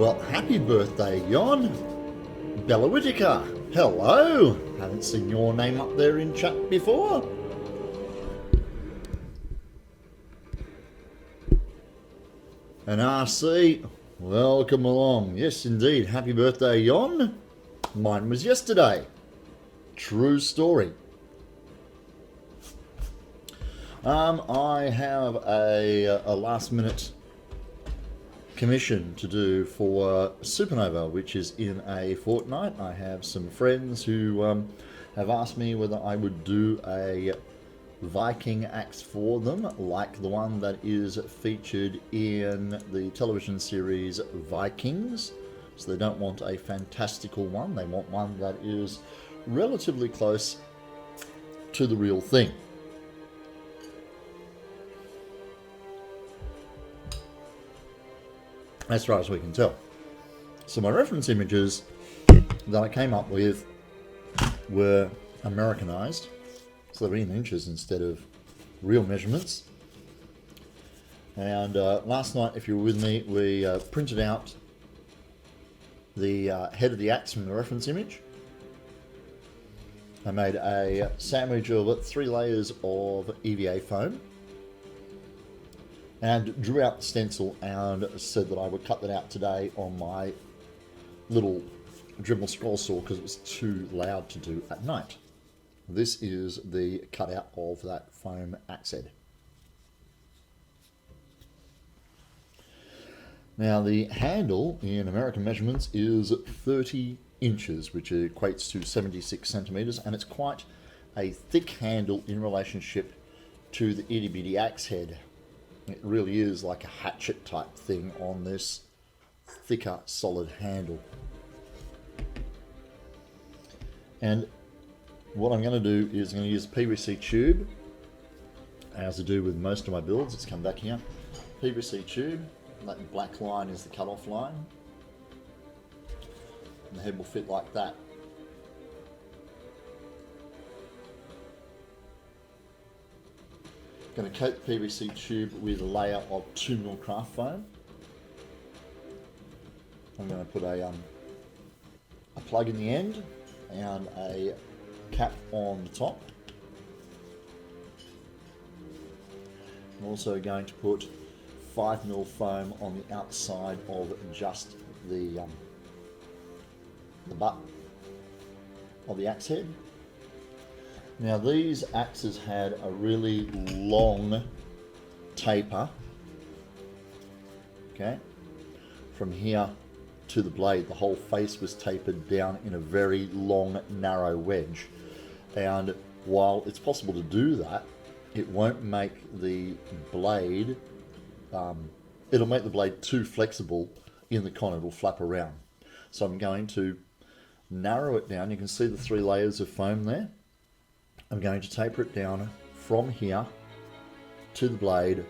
Well, happy birthday, Yon. Bella Whittaker. Hello. Haven't seen your name up there in chat before. And RC, welcome along. Yes, indeed. Happy birthday, Yon. Mine was yesterday. True story. I have a last minute commission to do for Supernova, which is in a fortnight. I have some friends who have asked me whether I would do a Viking axe for them, like the one that is featured in the television series Vikings. So they don't want a fantastical one, they want one that is relatively close to the real thing. As far as we can tell. So my reference images that I came up with were Americanized, so they're in inches instead of real measurements. And last night, if you were with me, we printed out the head of the axe from the reference image. I made a sandwich of 3 layers of EVA foam and drew out the stencil and said that I would cut that out today on my little Dremel scroll saw because it was too loud to do at night. This is the cutout of that foam axe head. Now the handle in American measurements is 30 inches, which equates to 76 centimeters, and it's quite a thick handle in relationship to the itty bitty axe head. It really is like a hatchet type thing on this thicker, solid handle. And what I'm going to do is I'm going to use a PVC tube, as I do with most of my builds. Let's come back here. PVC tube, that black line is the cut-off line. And the head will fit like that. Going to coat the PVC tube with a layer of 2mm craft foam. I'm going to put a plug in the end and a cap on the top. I'm also going to put 5mm foam on the outside of just the butt of the axe head. Now these axes had a really long taper, okay, from here to the blade. The whole face was tapered down in a very long, narrow wedge. And while it's possible to do that, it won't make the blade, it'll make the blade too flexible in the con, it'll flap around. So I'm going to narrow it down. You can see the 3 layers of foam there. I'm going to taper it down from here to the blade,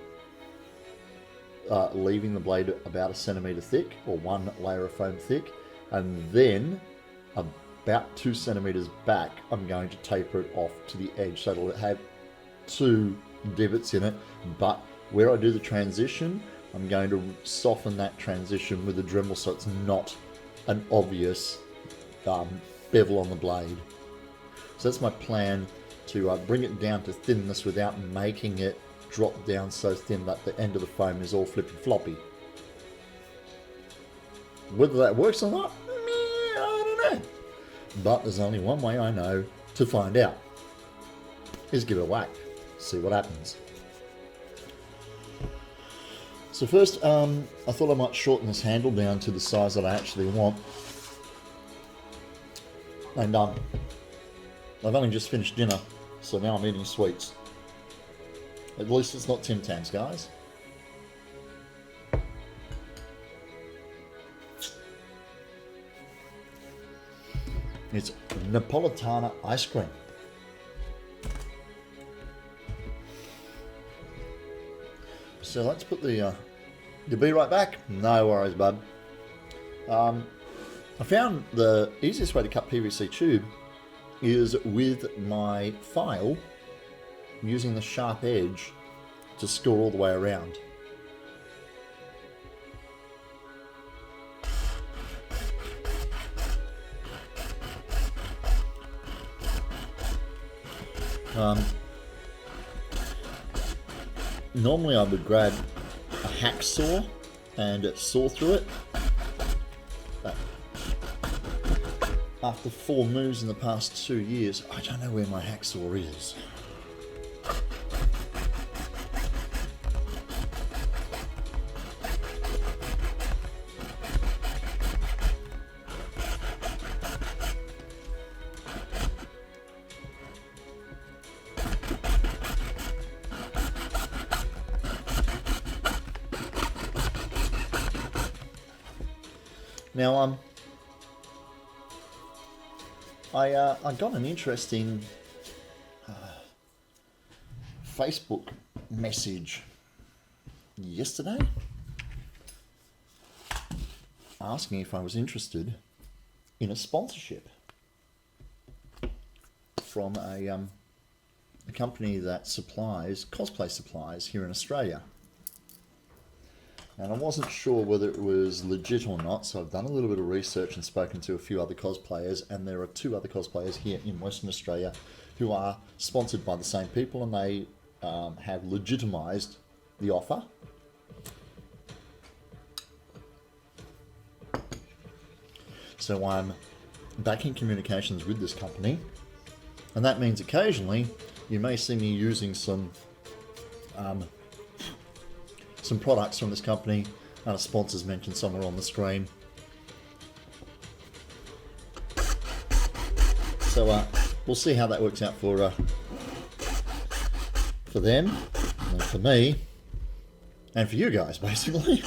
leaving the blade about 1 centimeter thick, or 1 layer of foam thick, and then about 2 centimeters back I'm going to taper it off to the edge, so it'll have 2 divots in it, but where I do the transition I'm going to soften that transition with the Dremel so it's not an obvious bevel on the blade. So that's my plan, to bring it down to thinness without making it drop down so thin that the end of the foam is all flippy floppy. Whether that works or not, I don't know. But there's only one way I know to find out, is give it a whack, see what happens. So first, I thought I might shorten this handle down to the size that I actually want. And I've only just finished dinner, so now I'm eating sweets. At least it's not Tim Tams, guys. It's Napolitana ice cream. So let's put the... You'll be right back? No worries, bud. I found the easiest way to cut PVC tube is with my file using the sharp edge to score all the way around. Normally I would grab a hacksaw and saw through it. But after 4 moves in the past 2 years, I don't know where my hacksaw is. Now, I got an interesting Facebook message yesterday asking if I was interested in a sponsorship from a company that supplies cosplay supplies here in Australia. And I wasn't sure whether it was legit or not, so I've done a little bit of research and spoken to a few other cosplayers, and there are 2 other cosplayers here in Western Australia who are sponsored by the same people, and they have legitimised the offer. So I'm back in communications with this company, and that means occasionally you may see me using some products from this company, and a sponsor's mentioned somewhere on the screen. So we'll see how that works out for them, and for me, and for you guys, basically.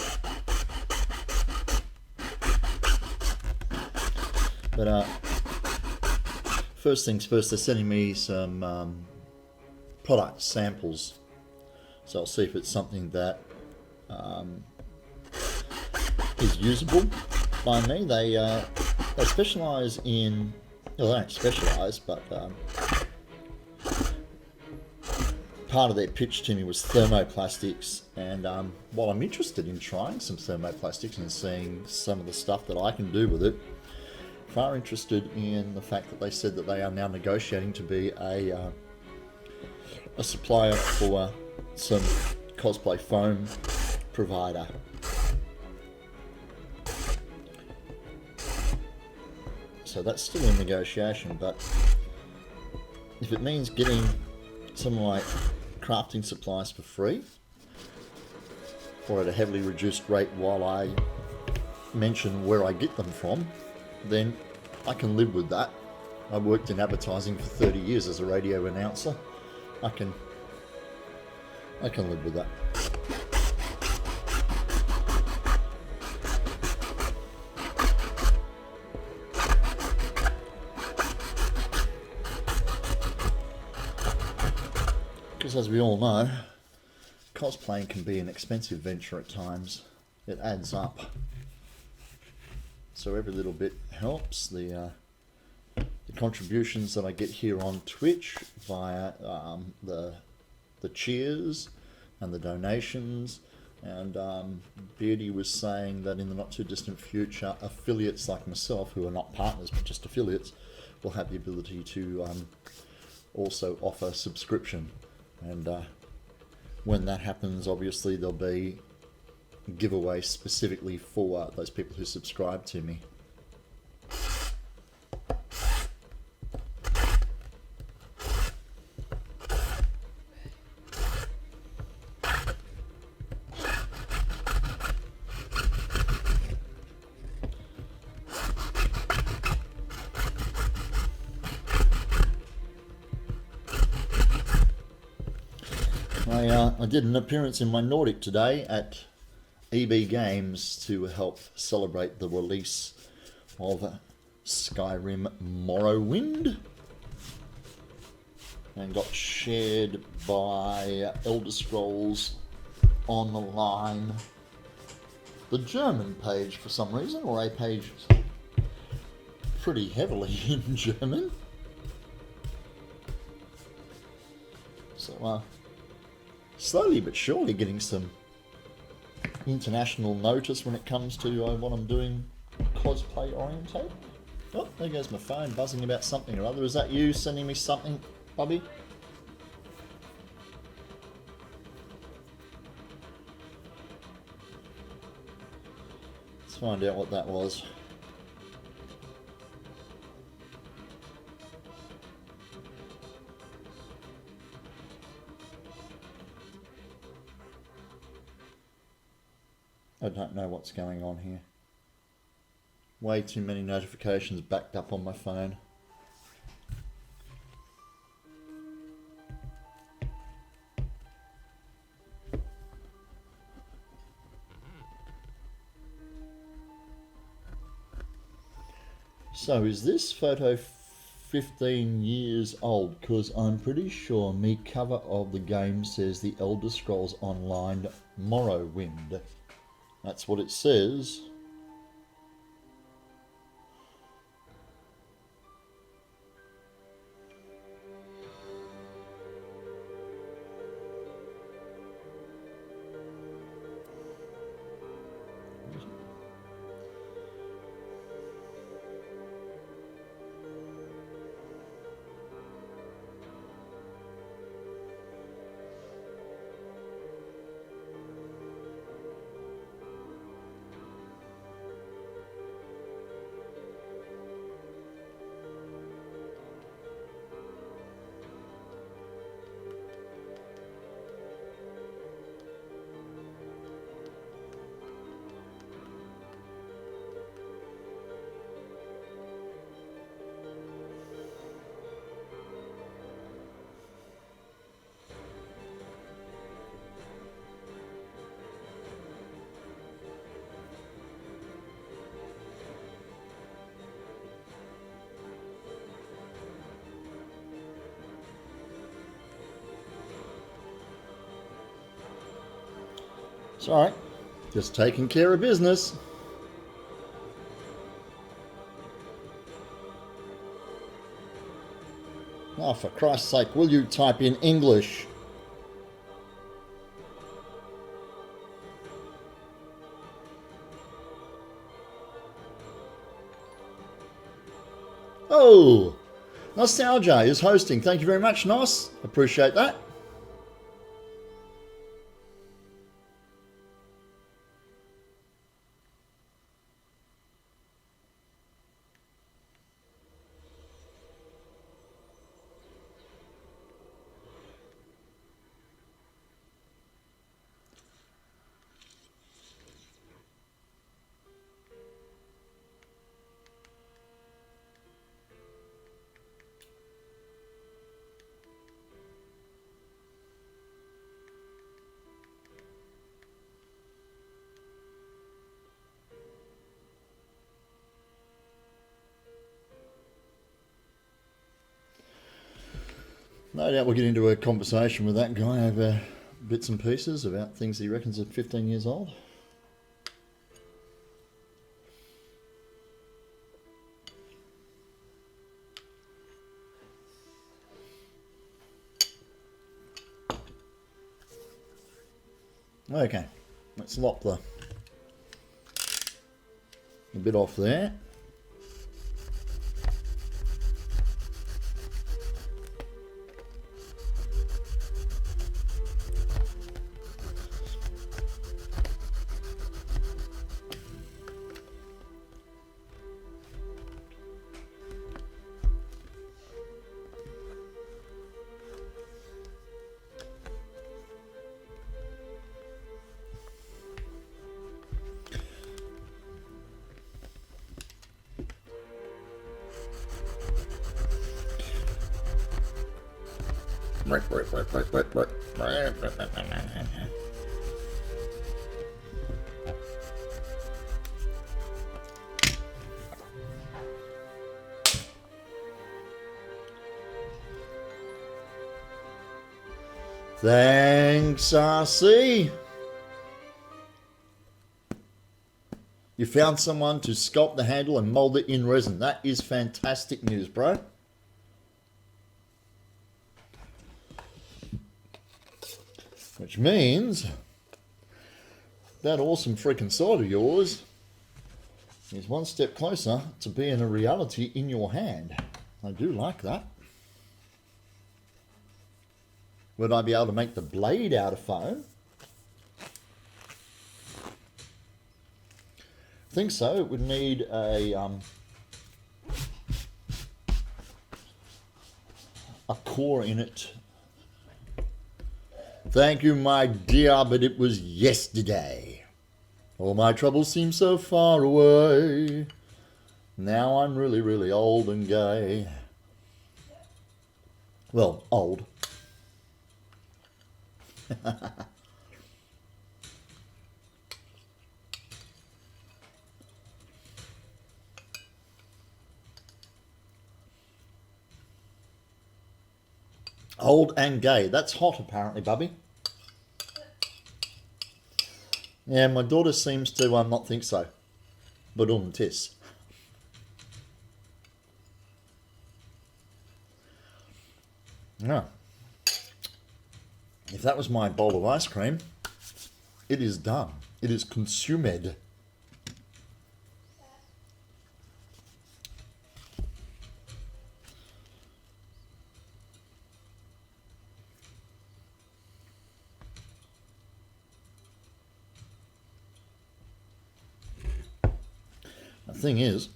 But first things first, they're sending me some product samples, so I'll see if it's something that is usable by me. They specialise in, well, they don't specialise, but part of their pitch to me was thermoplastics, and while I'm interested in trying some thermoplastics and seeing some of the stuff that I can do with it, far interested in the fact that they said that they are now negotiating to be a supplier for some cosplay foam provider. So that's still in negotiation, but if it means getting some of my crafting supplies for free or at a heavily reduced rate while I mention where I get them from, then I can live with that. I worked in advertising for 30 years as a radio announcer. I can live with that. Because as we all know, cosplaying can be an expensive venture at times. It adds up. So every little bit helps. The contributions that I get here on Twitch via the cheers and the donations, and Beardy was saying that in the not too distant future, affiliates like myself, who are not partners but just affiliates, will have the ability to also offer subscription. And when that happens, obviously there'll be giveaways specifically for those people who subscribe to me. I did an appearance in my Nordic today at EB Games to help celebrate the release of Skyrim Morrowind, and got shared by Elder Scrolls Online, the German page for some reason, or a page pretty heavily in German. So slowly but surely getting some international notice when it comes to what I'm doing cosplay oriented. Oh, there goes my phone buzzing about something or other. Is that you sending me something, Bobby? find out what that was. I don't know what's going on here. Way too many notifications backed up on my phone. So is this photo 15 years old? Because I'm pretty sure me cover of the game says the Elder Scrolls Online Morrowind. That's what it says. It's alright. Just taking care of business. Oh, for Christ's sake, will you type in English? Oh, Nostalgia is hosting. Thank you very much, Nos. Appreciate that. No doubt we'll get into a conversation with that guy over bits and pieces about things he reckons are 15 years old. Okay, let's lop the a bit off there. Thanks, RC. You found someone to sculpt the handle and mold it in resin. That is fantastic news, bro. Which means that awesome freaking sword of yours is one step closer to being a reality in your hand. I do like that. Would I be able to make the blade out of foam? think so. It would need a core in it. Thank you, my dear, but it was yesterday. All my troubles seem so far away. Now I'm really, really old and gay. Well, old. Old and gay. That's hot, apparently, Bubby. Yeah, my daughter seems to not think so. But tis. Yeah. If that was my bowl of ice cream, it is done. It is consumed. The thing is,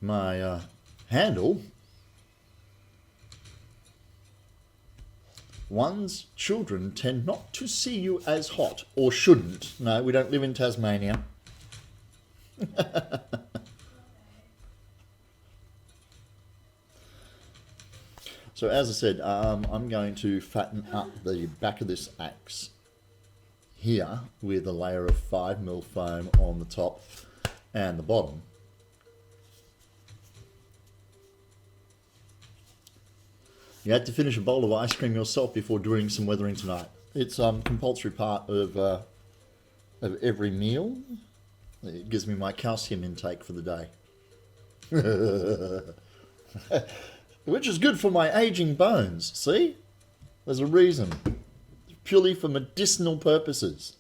my handle, one's children tend not to see you as hot, or shouldn't. No, we don't live in Tasmania. So as I said, I'm going to fatten up the back of this axe here with a layer of 5mm foam on the top and the bottom. You had to finish a bowl of ice cream yourself before doing some weathering tonight. It's a compulsory part of every meal. It gives me my calcium intake for the day. Which is good for my aging bones, see? There's a reason. Purely for medicinal purposes.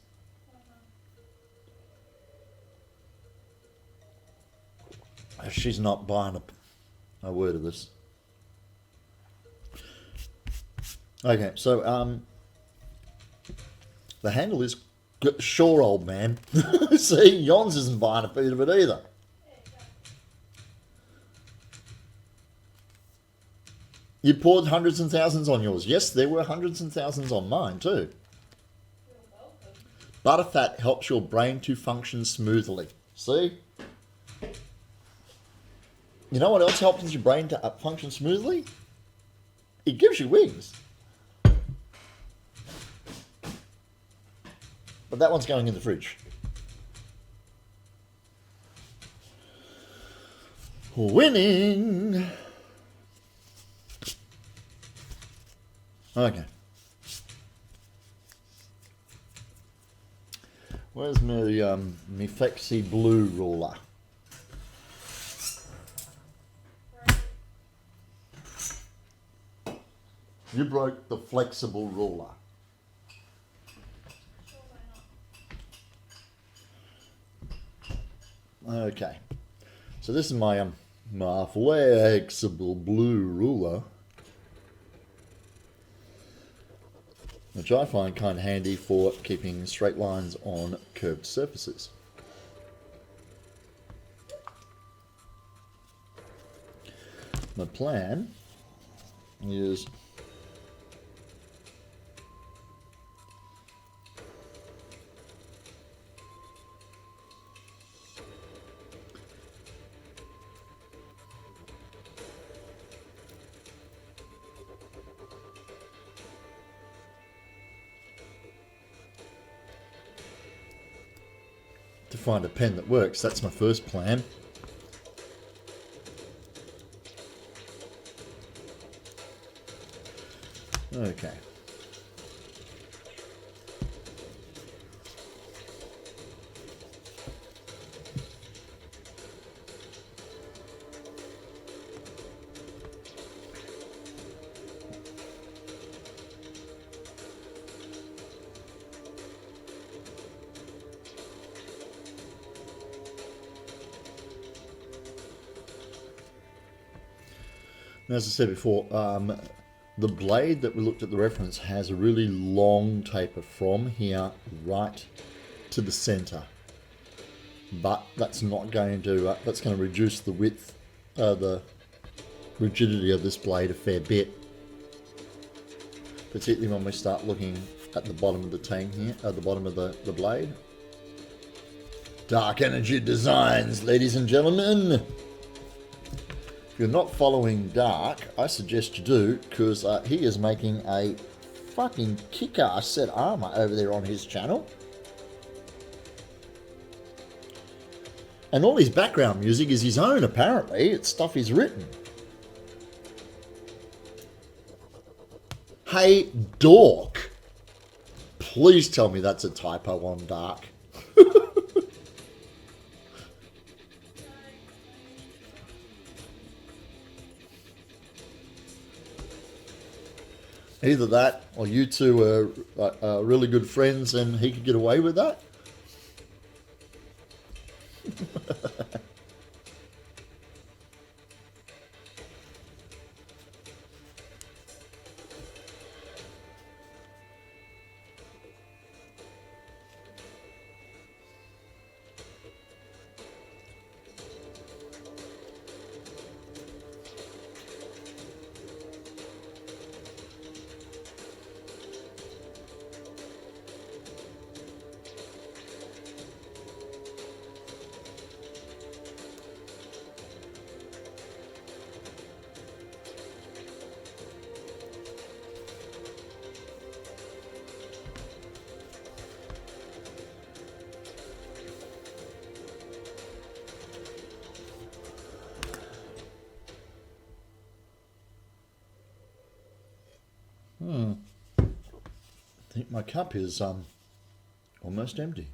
She's not buying a word of this. Okay, so the handle is sure, old man. See, Yons isn't buying a bit of it either. You poured hundreds and thousands on yours. Yes, there were hundreds and thousands on mine too. Butterfat helps your brain to function smoothly. See? You know what else helps your brain to function smoothly? It gives you wings. But that one's going in the fridge. Winning! Okay. Where's my Flexi Blue ruler? You broke the flexible ruler. Okay. So this is my my flexible blue ruler, which I find kind of handy for keeping straight lines on curved surfaces. My plan is to find a pen that works. That's my first plan. Okay. As I said before, the blade that we looked at the reference has a really long taper from here right to the center. but that's not going to, that's going to reduce the width, the rigidity of this blade a fair bit. Particularly when we start looking at the bottom of the tang here, at the bottom of the blade. Dark Energy Designs, ladies and gentlemen. If you're not following Dark, I suggest you do, because he is making a fucking kick-ass set armor over there on his channel. And all his background music is his own, apparently. It's stuff he's written. Hey, dork. Please tell me that's a typo on Dark. Either that, or you two are really good friends and he could get away with that. I think my cup is almost empty.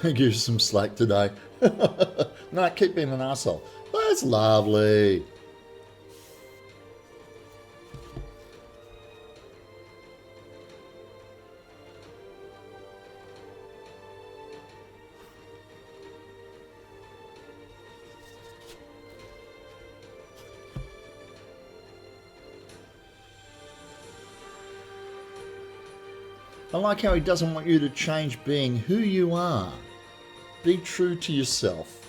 Give you some slack today. No, keep being an arsehole. That's lovely. I like how he doesn't want you to change being who you are. Be true to yourself.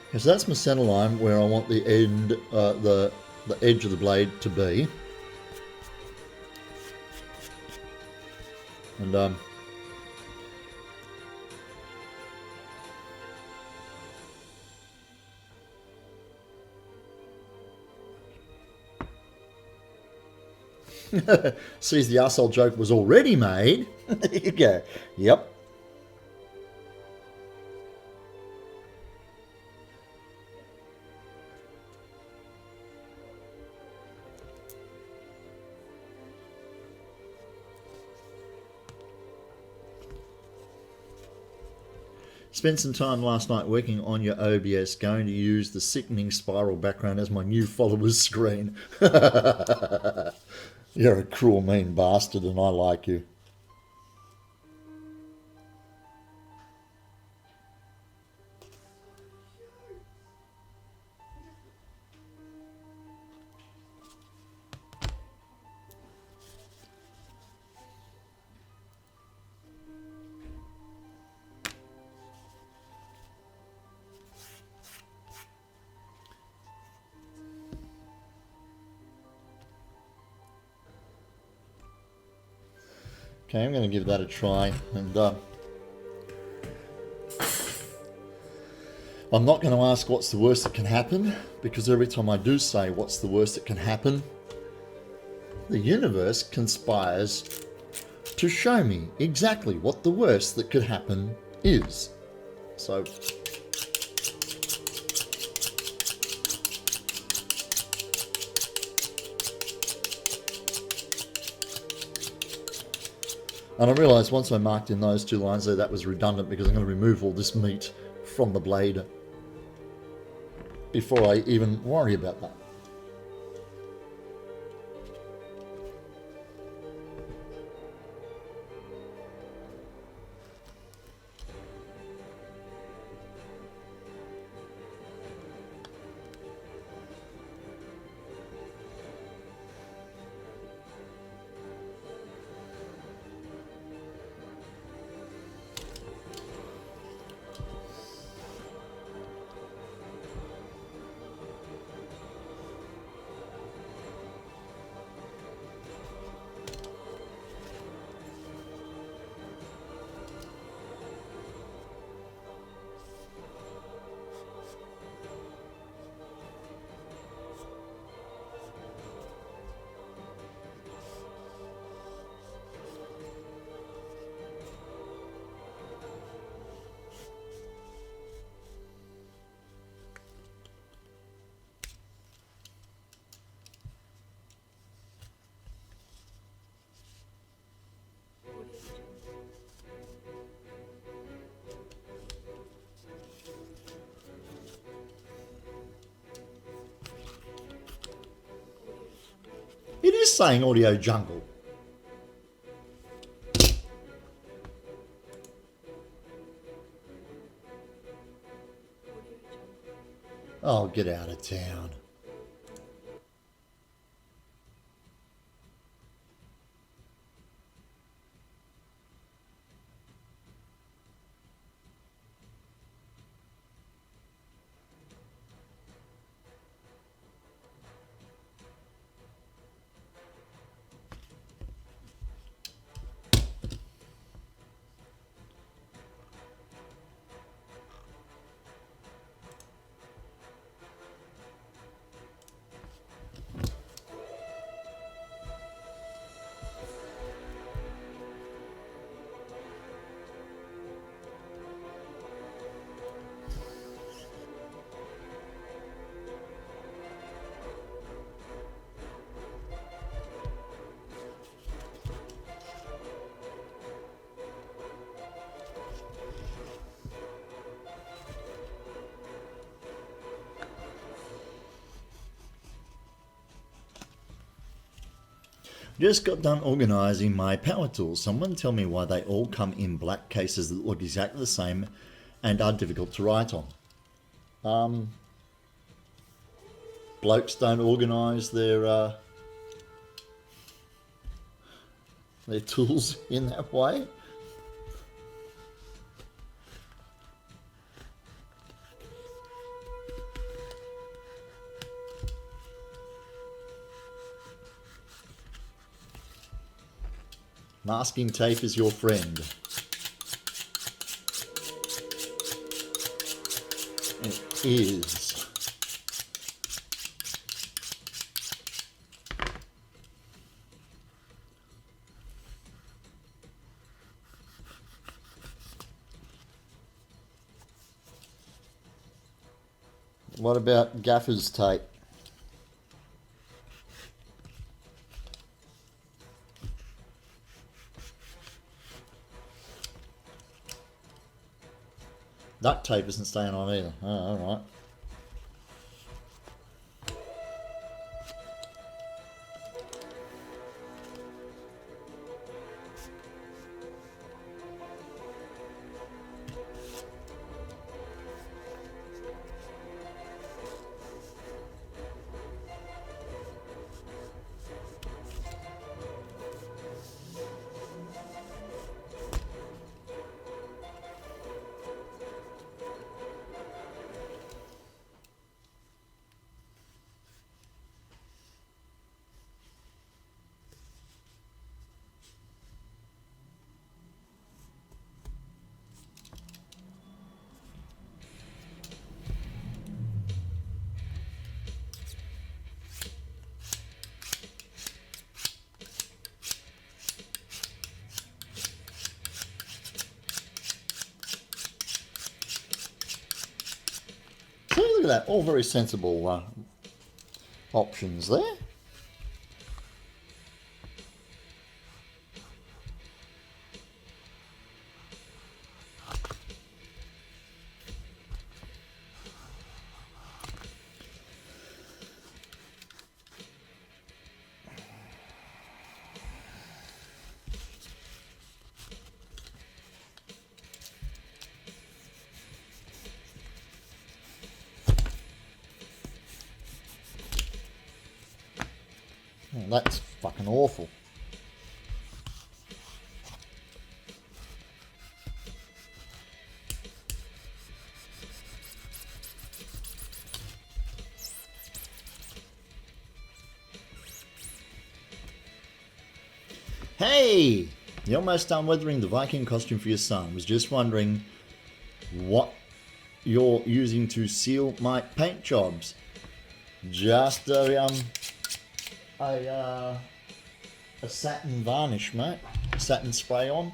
Because that's my center line where I want the end, the edge of the blade to be. And sees the arsehole joke was already made. There you go. Yep. Spent some time last night working on your OBS, going to use the sickening spiral background as my new followers screen. You're a cruel, mean bastard, and I like you. Okay, I'm going to give that a try, and I'm not going to ask what's the worst that can happen, because every time I do say what's the worst that can happen, the universe conspires to show me exactly what the worst that could happen is. So, and I realised once I marked in those 2 lines there that was redundant, because I'm going to remove all this meat from the blade before I even worry about that. It is saying Audio Jungle. Oh, get out of town. Just got done organising my power tools. Someone tell me why they all come in black cases that look exactly the same and are difficult to write on. Blokes don't organise their tools in that way. Masking tape is your friend. It is. What about gaffer's tape? Duct tape isn't staying on either. Oh, alright. at that. All very sensible options there. Oh, that's fucking awful. Hey! You're almost done weathering the Viking costume for your son. Was just wondering what you're using to seal my paint jobs. Just a satin varnish, mate. Satin spray on.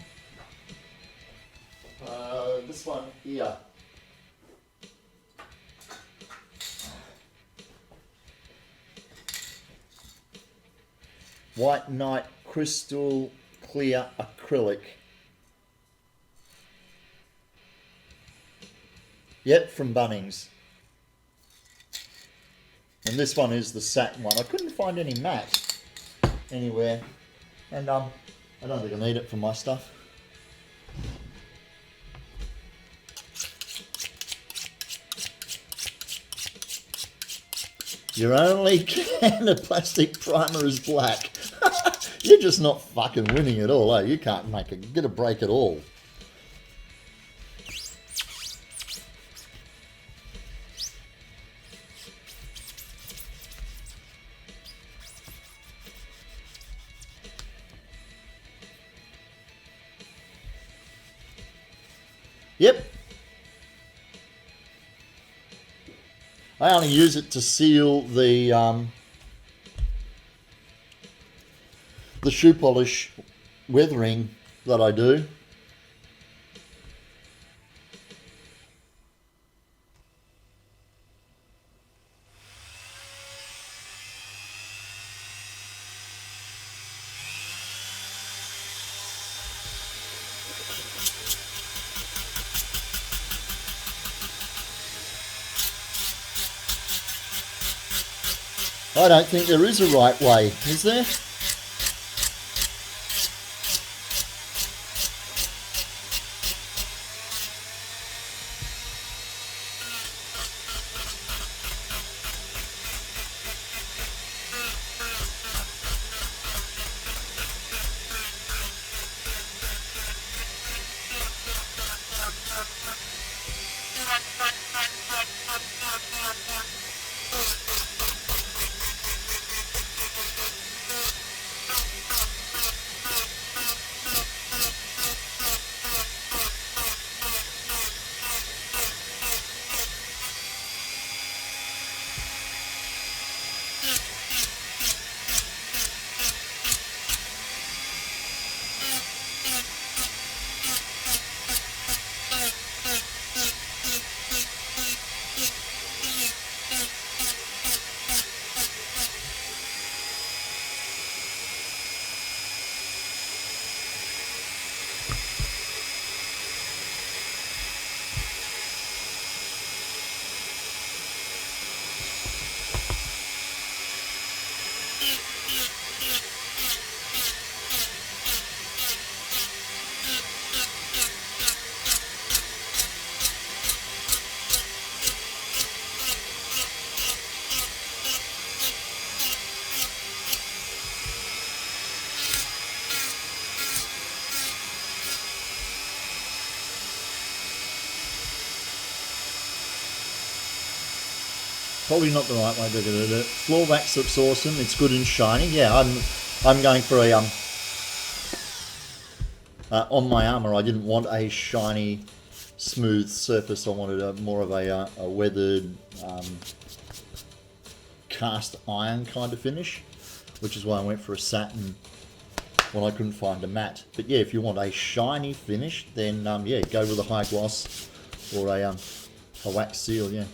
This one here. White Knight Crystal Clear Acrylic. Yep, from Bunnings. And this one is the satin one. I couldn't find any matte anywhere. And I don't think I need it for my stuff. Your only can of plastic primer is black. You're just not fucking winning at all, eh? You can't get a break at all. Yep. I only use it to seal the shoe polish weathering that I do. I don't think there is a right way, is there? Probably not the right way to do it. Floor wax looks awesome. It's good and shiny. Yeah, I'm going for a on my armor. I didn't want a shiny, smooth surface. I wanted more of a weathered cast iron kind of finish, which is why I went for a satin when I couldn't find a matte. But yeah, if you want a shiny finish, then yeah, go with a high gloss or a wax seal. Yeah.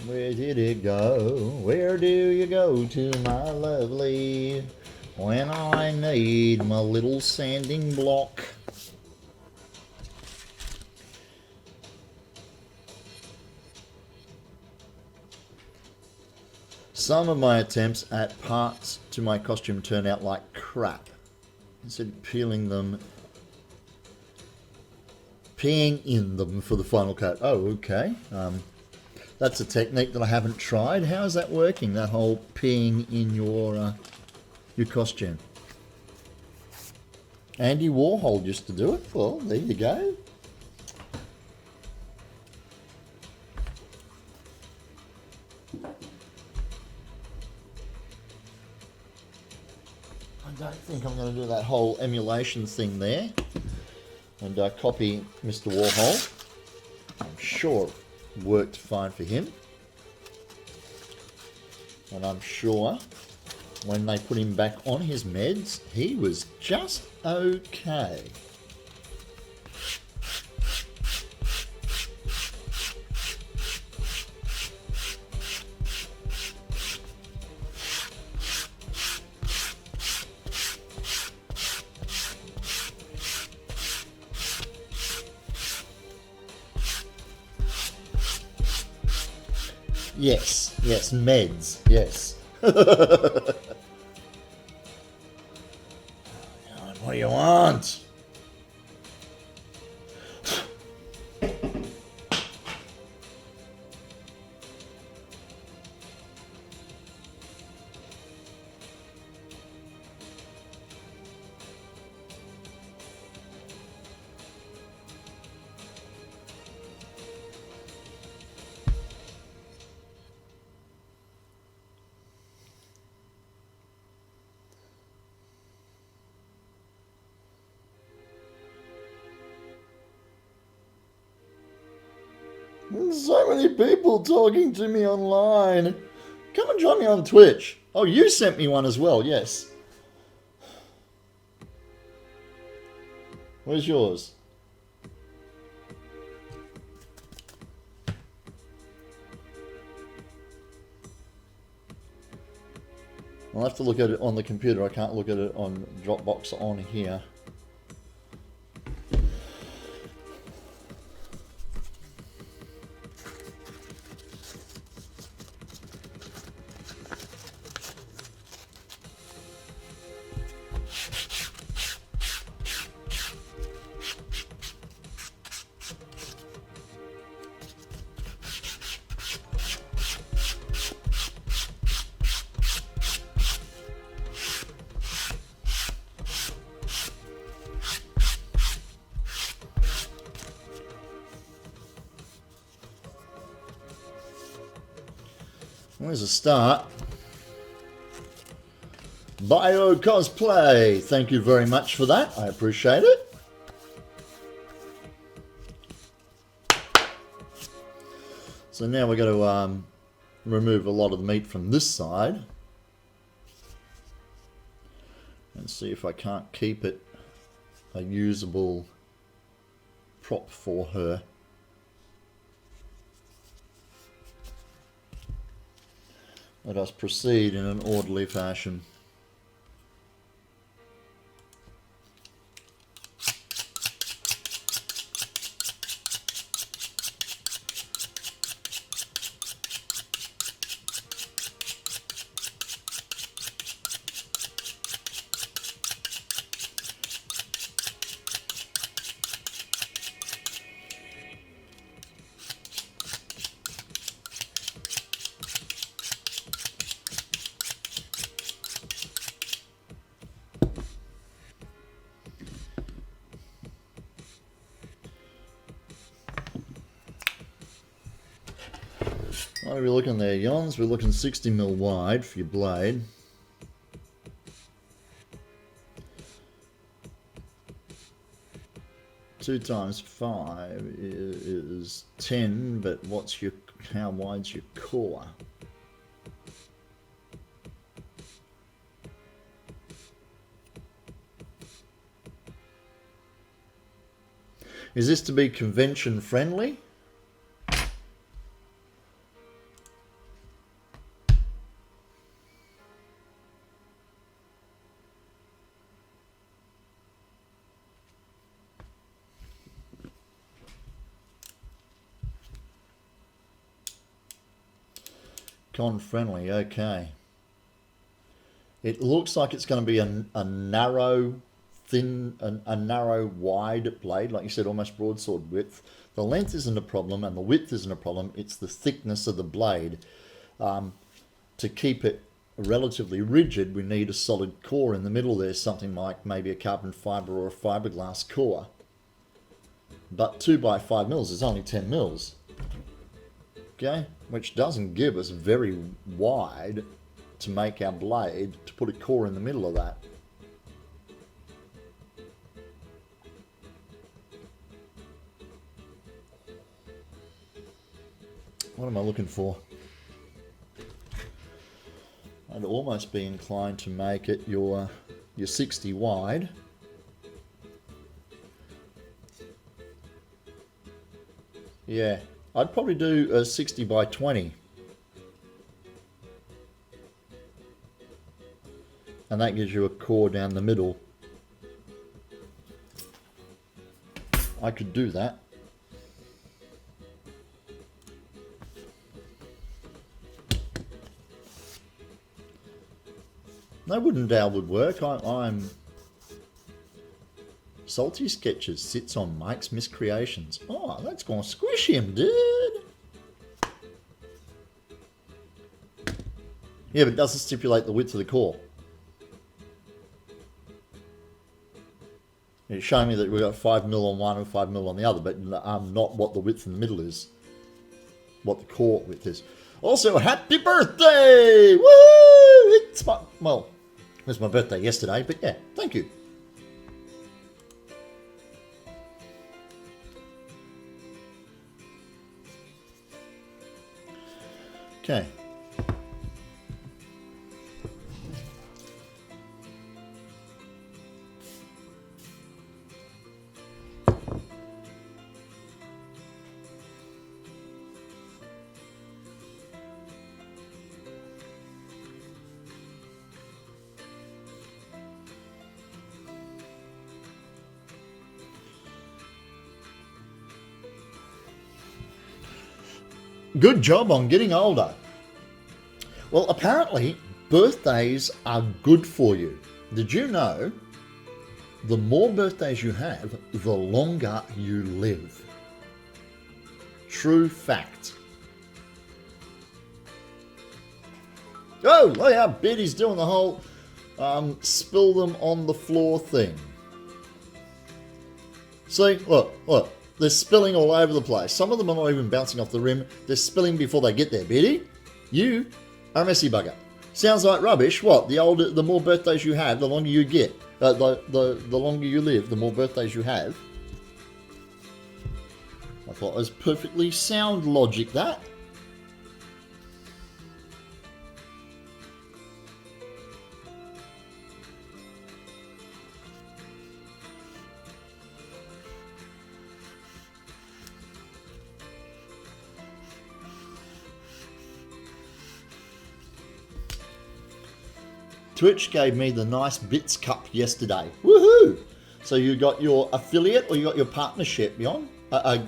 Where did it go? Where do you go to, my lovely, when I need my little sanding block? Some of my attempts at parts to my costume turn out like crap. Instead of peeling them, peeing in them for the final coat. Oh, okay. That's a technique that I haven't tried. How is that working? That whole peeing in your costume. Andy Warhol used to do it. Well, there you go. I don't think I'm going to do that whole emulation thing there and copy Mr. Warhol. I'm sure it worked fine for him. And I'm sure when they put him back on his meds, he was just okay. Yes, yes, meds, yes. What do you want? So many people talking to me online. Come and join me on Twitch. Oh, you sent me one as well, yes. Where's yours? I'll have to look at it on the computer. I can't look at it on Dropbox on here. There's a start. Bio Cosplay, thank you very much for that. I appreciate it. So now we're going to remove a lot of the meat from this side and see if I can't keep it a usable prop for her. Let us proceed in an orderly fashion. What are we looking there, Yons? We're looking 60mm wide for your blade. Two times 5 is 10, but how wide's your core? Is this to be convention friendly? Con friendly, okay. It looks like it's going to be a narrow, thin, a narrow, wide blade, like you said, almost broadsword width. The length isn't a problem and the width isn't a problem. It's the thickness of the blade. To keep it relatively rigid, we need a solid core in the middle there, something like maybe a carbon fibre or a fiberglass core. But 2 by 5 mils is only 10 mils. Okay, which doesn't give us very wide to make our blade to put a core in the middle of that. What am I looking for? I'd almost be inclined to make it your 60 wide. Yeah, I'd probably do a 60 by 20. And that gives you a core down the middle. I could do that. No wooden dowel would work. I'm Salty Sketches sits on Mike's Miscreations. Oh, that's gonna squish him, dude. Yeah, but it doesn't stipulate the width of the core. It's showing me that we've got 5 mil on one and 5 mil on the other, but not what the width in the middle is. What the core width is. Also, happy birthday! Woo! It's my, well, it was my birthday yesterday, but yeah, thank you. Okay. Good job on getting older. Well, apparently, birthdays are good for you. Did you know the more birthdays you have, the longer you live? True fact. Oh, look how Betty's doing the whole spill them on the floor thing. See, look. They're spilling all over the place. Some of them are not even bouncing off the rim. They're spilling before they get there, Betty. You are a messy bugger. Sounds like rubbish. What? The more birthdays you have, the longer you get. The longer you live, the more birthdays you have. I thought it was perfectly sound logic, that. Twitch gave me the nice bits cup yesterday. Woohoo! So you got your affiliate or you got your partnership, Beyond? Eh?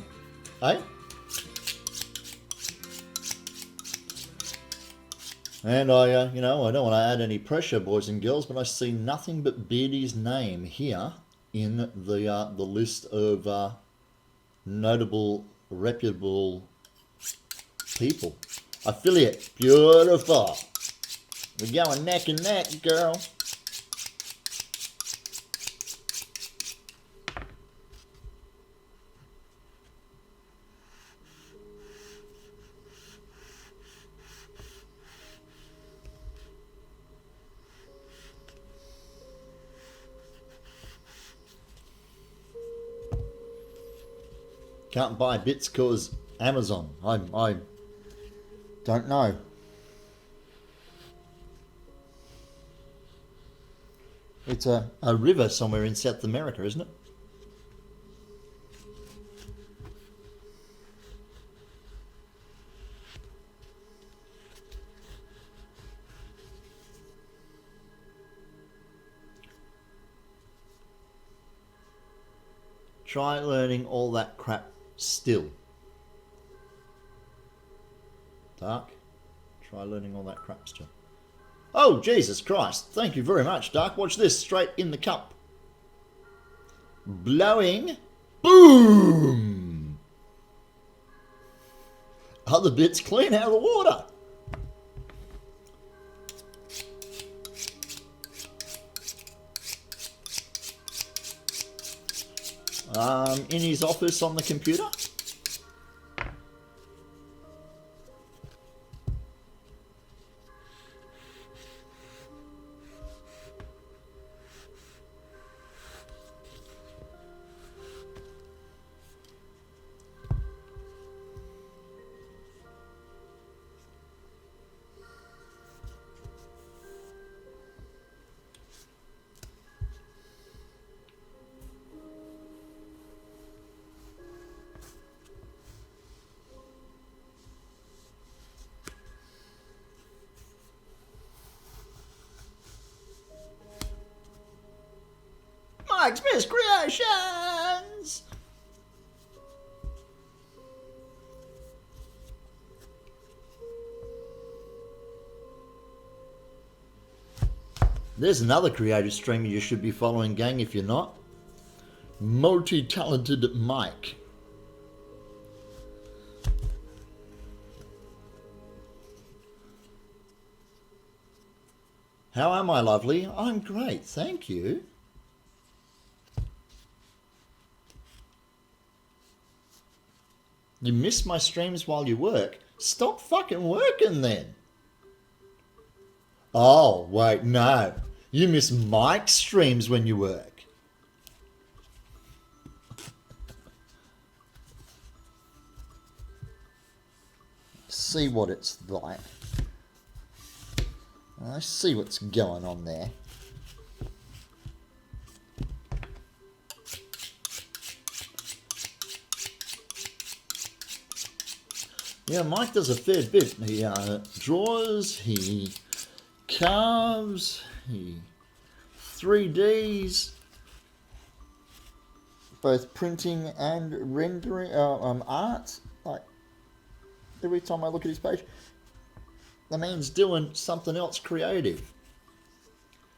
And I don't want to add any pressure, boys and girls, but I see nothing but Beardy's name here in the list of notable, reputable people. Affiliate, beautiful. We're going neck and neck, girl. Can't buy bits cause Amazon. I don't know. It's a river somewhere in South America, isn't it? Try learning all that crap still. Dark. Try learning all that crap still. Oh, Jesus Christ. Thank you very much, Dark. Watch this. Straight in the cup. Blowing. Boom! Other bits clean out of the water. In his office on the computer. Mike's Miscreations! There's another creative streamer you should be following, gang, if you're not. Multi-talented Mike. How am I, lovely? I'm great, thank you. You miss my streams while you work? Stop fucking working then. Oh, wait, no. You miss Mike's streams when you work. See what it's like. I see what's going on there. Yeah, Mike does a fair bit. He draws, he carves, he 3Ds, both printing and rendering art. Like every time I look at his page, the man's doing something else creative.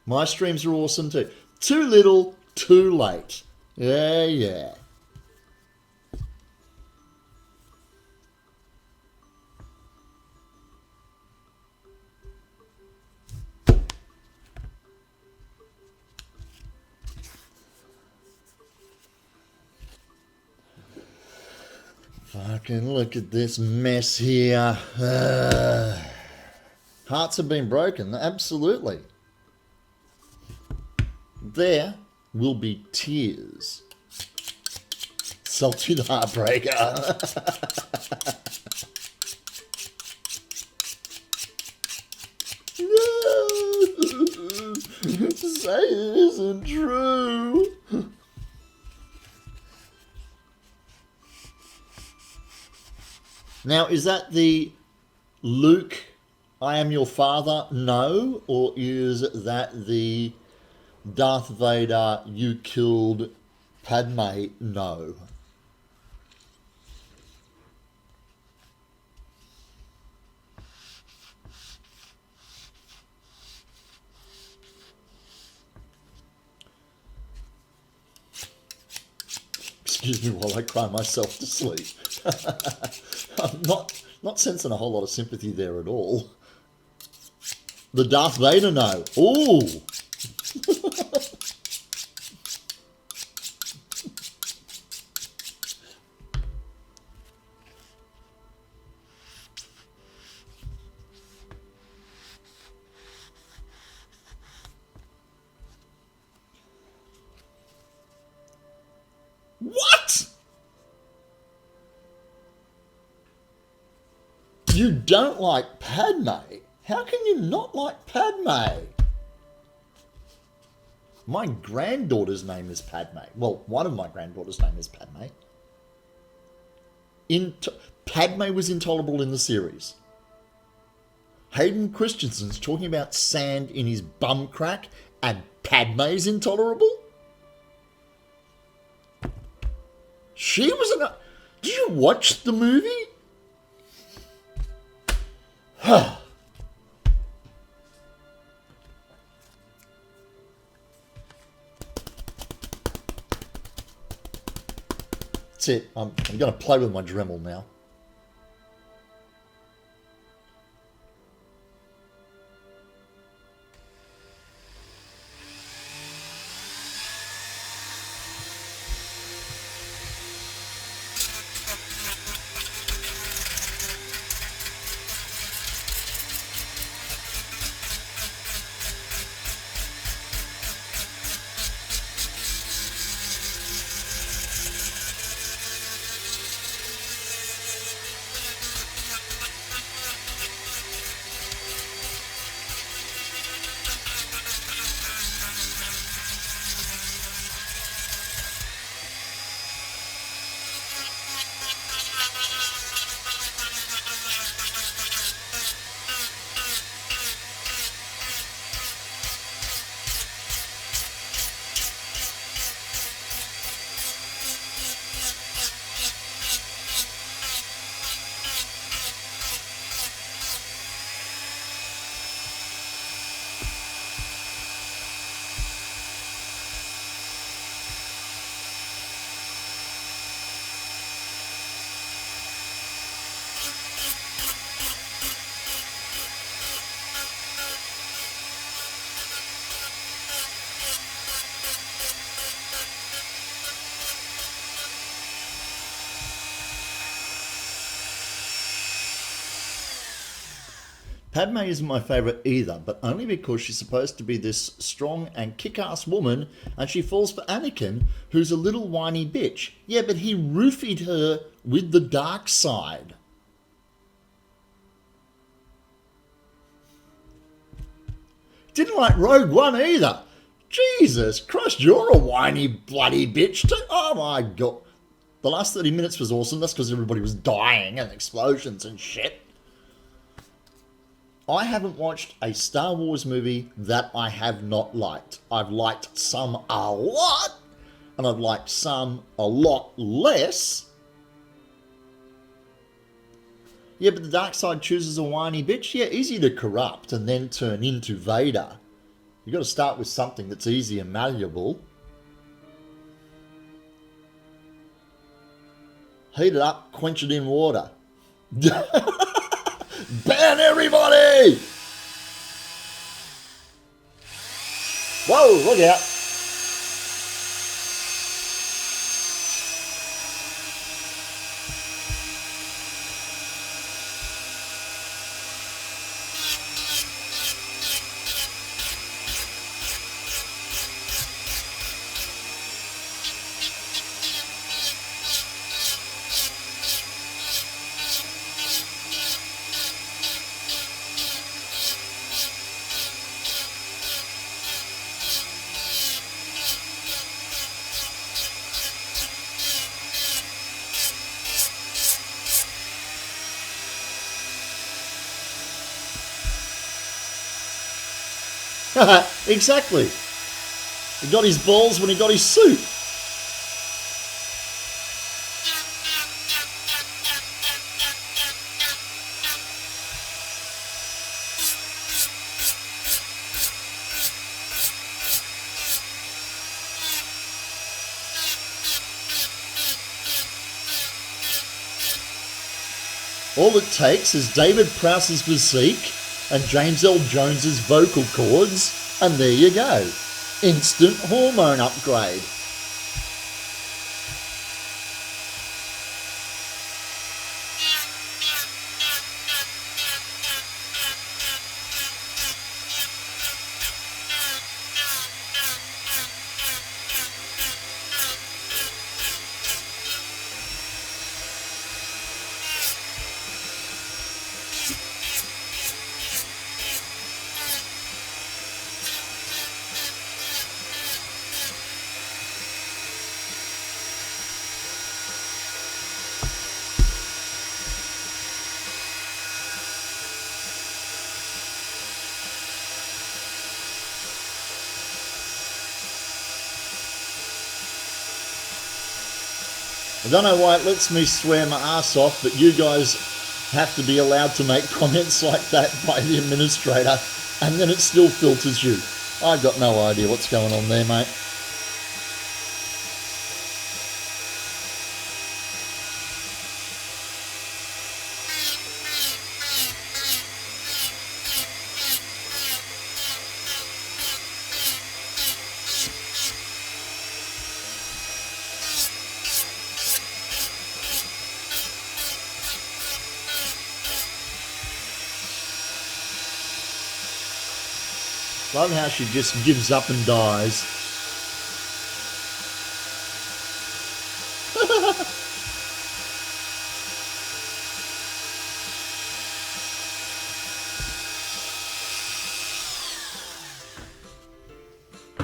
My streams are awesome too. Too little, too late. Yeah, yeah. Fucking look at this mess here. Hearts have been broken, absolutely. There will be tears. Salty the Heartbreaker. No! Say it isn't true. Now, is that the Luke, I am your father, no? Or is that the Darth Vader, you killed Padme, no? Excuse me while I cry myself to sleep. I'm not sensing a whole lot of sympathy there at all. The Darth Vader, no. Ooh. What? You don't like Padme? How can you not like Padme? My granddaughter's name is Padme. Well, one of my granddaughter's name is Padme. Padme was intolerable in the series. Hayden Christensen's talking about sand in his bum crack and Padme's intolerable? She was an... Did you watch the movie? That's it. I'm going to play with my Dremel now. Padme isn't my favourite either, but only because she's supposed to be this strong and kick-ass woman, and she falls for Anakin, who's a little whiny bitch. Yeah, but he roofied her with the dark side. Didn't like Rogue One either. Jesus Christ, you're a whiny bloody bitch too. Oh my god. The last 30 minutes was awesome. That's because everybody was dying and explosions and shit. I haven't watched a Star Wars movie that I have not liked. I've liked some a lot, and I've liked some a lot less. Yeah, but the dark side chooses a whiny bitch. Yeah, easy to corrupt and then turn into Vader. You've got to start with something that's easy and malleable. Heat it up, quench it in water. Ban everybody! Whoa, look out. Exactly. He got his balls when he got his suit. All it takes is David Prowse's physique and James L. Jones's vocal cords, and there you go. Instant hormone upgrade. I don't know why it lets me swear my ass off, but you guys have to be allowed to make comments like that by the administrator, and then it still filters you. I've got no idea what's going on there, mate. Love how she just gives up and dies.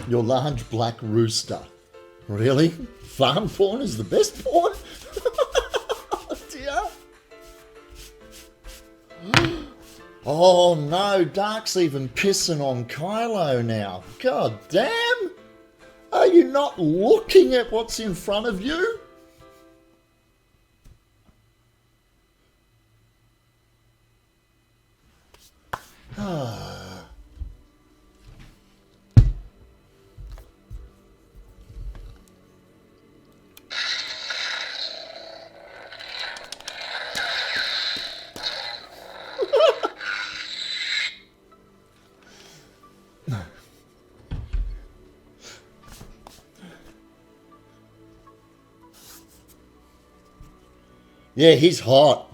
Your large black rooster. Really? Farm fawn is the best fawn? Oh dear. Oh no, Dark's even pissing on Kylo now. God damn! Are you not looking at what's in front of you? Yeah, he's hot.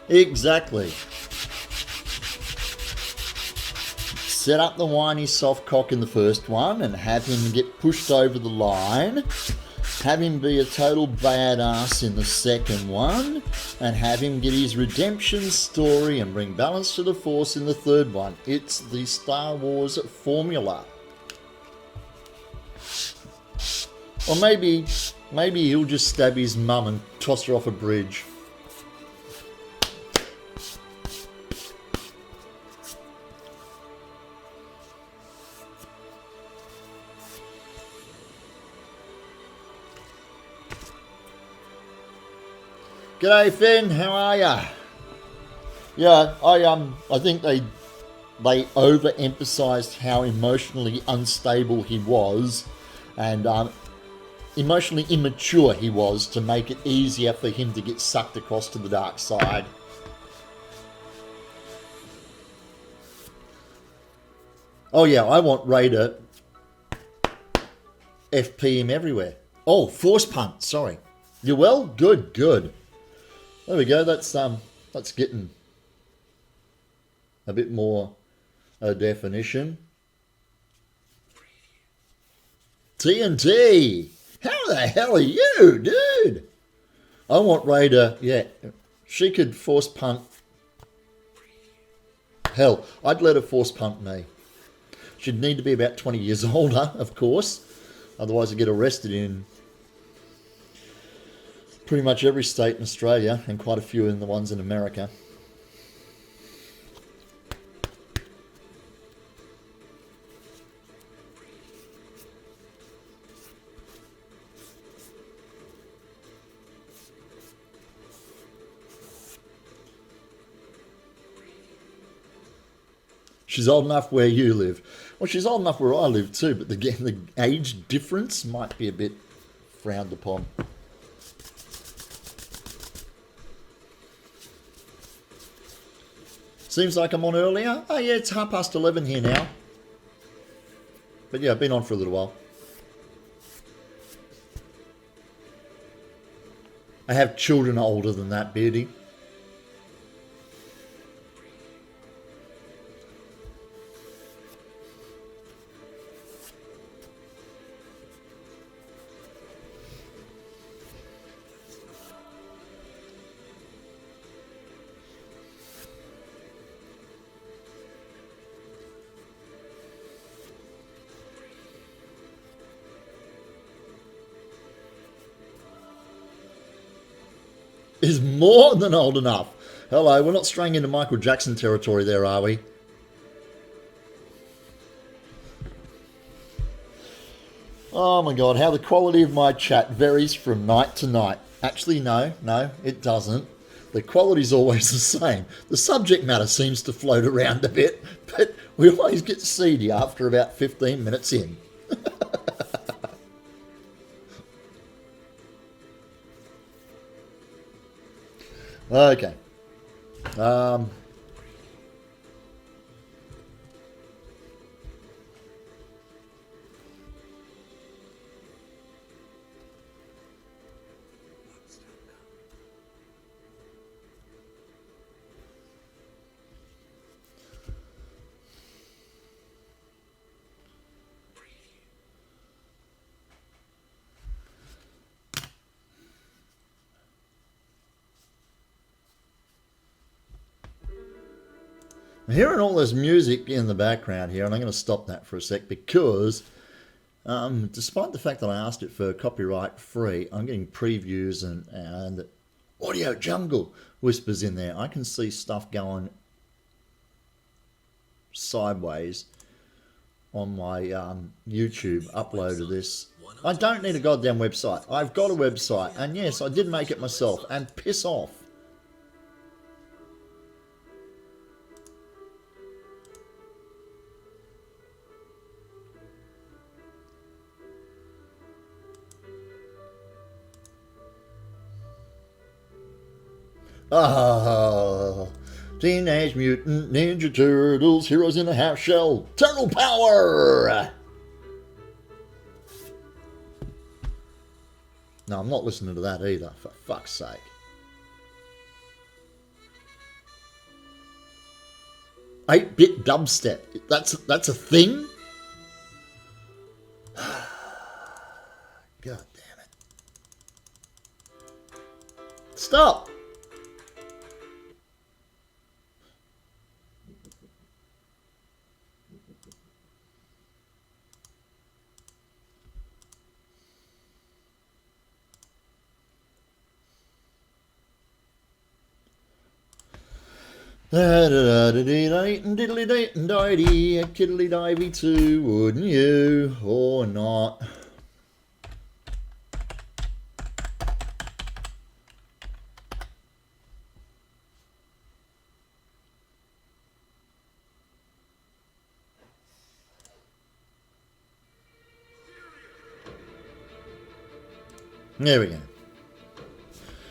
Exactly. Set up the whiny soft cock in the first one and have him get pushed over the line. Have him be a total badass in the second one. And have him get his redemption story and bring balance to the Force in the third one. It's the Star Wars formula. Or maybe he'll just stab his mum and toss her off a bridge. G'day Finn, how are ya? Yeah, I think they overemphasized how emotionally unstable he was and emotionally immature he was to make it easier for him to get sucked across to the dark side. Oh yeah, I want Rey to FP him everywhere. Oh, force punt, sorry. You well? Good, good. There we go. That's getting a bit more definition. TNT. How the hell are you, dude? I want Rey to, yeah, she could force punt. Hell, I'd let her force punt me. She'd need to be about 20 years older, of course. Otherwise I'd get arrested in pretty much every state in Australia and quite a few in the ones in America. She's old enough where you live. Well, she's old enough where I live too, but the age difference might be a bit frowned upon. Seems like I'm on earlier. Oh yeah, it's 11:30 here now. But yeah, I've been on for a little while. I have children older than that, Beardy. Is more than old enough. Hello, we're not straying into Michael Jackson territory there, are we? Oh my god, how the quality of my chat varies from night to night. Actually, no, it doesn't. The quality's always the same. The subject matter seems to float around a bit, but we always get seedy after about 15 minutes in. Okay. I'm hearing all this music in the background here, and I'm going to stop that for a sec because despite the fact that I asked it for copyright free, I'm getting previews and Audio Jungle whispers in there. I can see stuff going sideways on my YouTube upload of this. I don't need a goddamn website. I've got a website, and yes, I did make it myself, and piss off. Ah, Teenage Mutant Ninja Turtles, Heroes in a Half Shell, Turtle Power! No, I'm not listening to that either, for fuck's sake. Eight-bit dubstep, that's a thing? God damn it. Stop! Kiddly divey too, wouldn't you? Or not? There we go.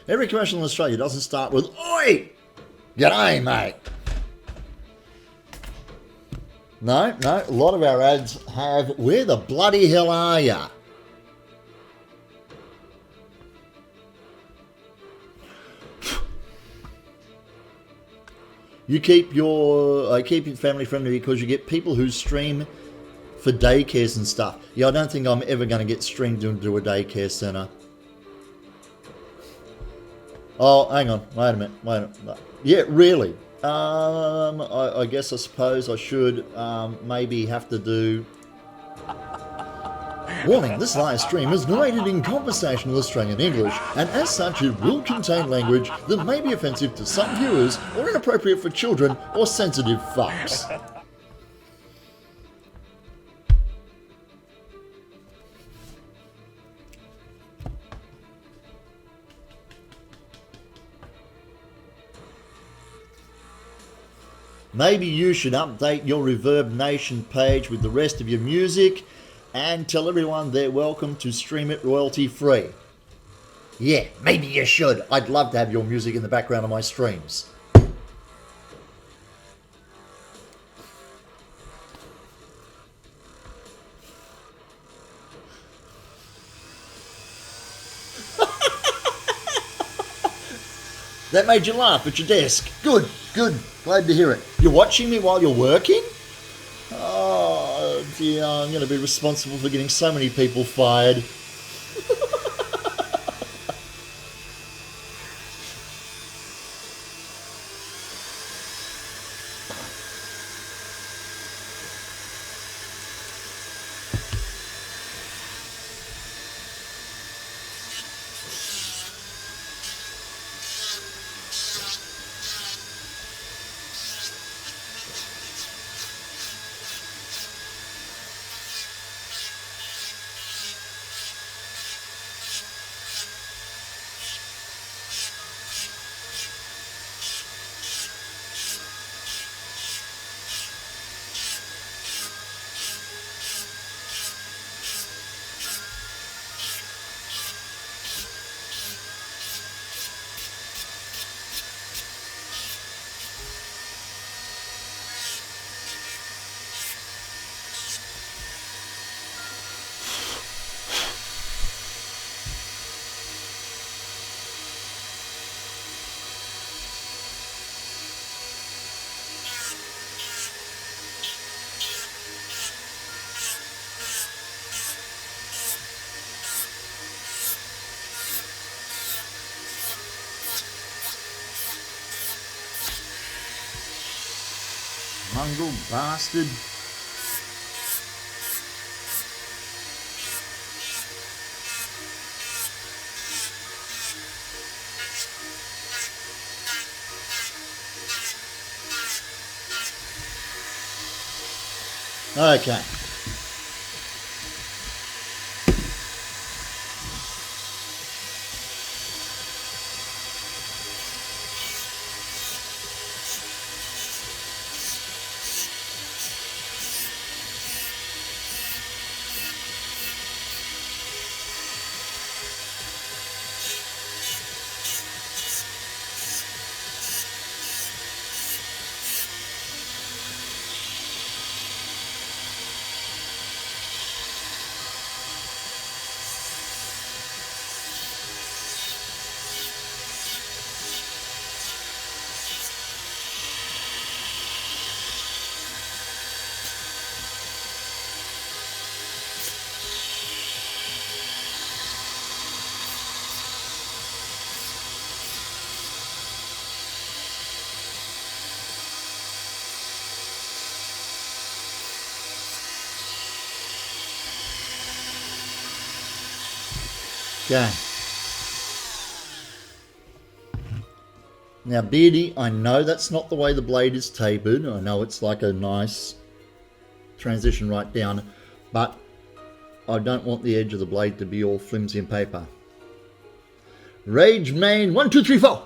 Every commercial in Australia doesn't start with "Oi! G'day, mate." No, a lot of our ads have "Where the bloody hell are ya?" I keep it family friendly because you get people who stream for daycares and stuff. Yeah, I don't think I'm ever going to get streamed into a daycare centre. Oh, hang on. Wait a minute. Yeah, really. I guess I suppose I should maybe have to do... Warning, this live stream is narrated in conversational Australian English, and as such it will contain language that may be offensive to some viewers or inappropriate for children or sensitive fucks. Maybe you should update your Reverb Nation page with the rest of your music and tell everyone they're welcome to stream it royalty free. Yeah, maybe you should. I'd love to have your music in the background of my streams. That made you laugh at your desk. Good. Glad to hear it. You're watching me while you're working? Oh dear, I'm going to be responsible for getting so many people fired. Mongrel bastard. Okay. Okay. Now, Beardy, I know that's not the way the blade is tapered. I know it's like a nice transition right down, but I don't want the edge of the blade to be all flimsy and paper. Rage Main 1234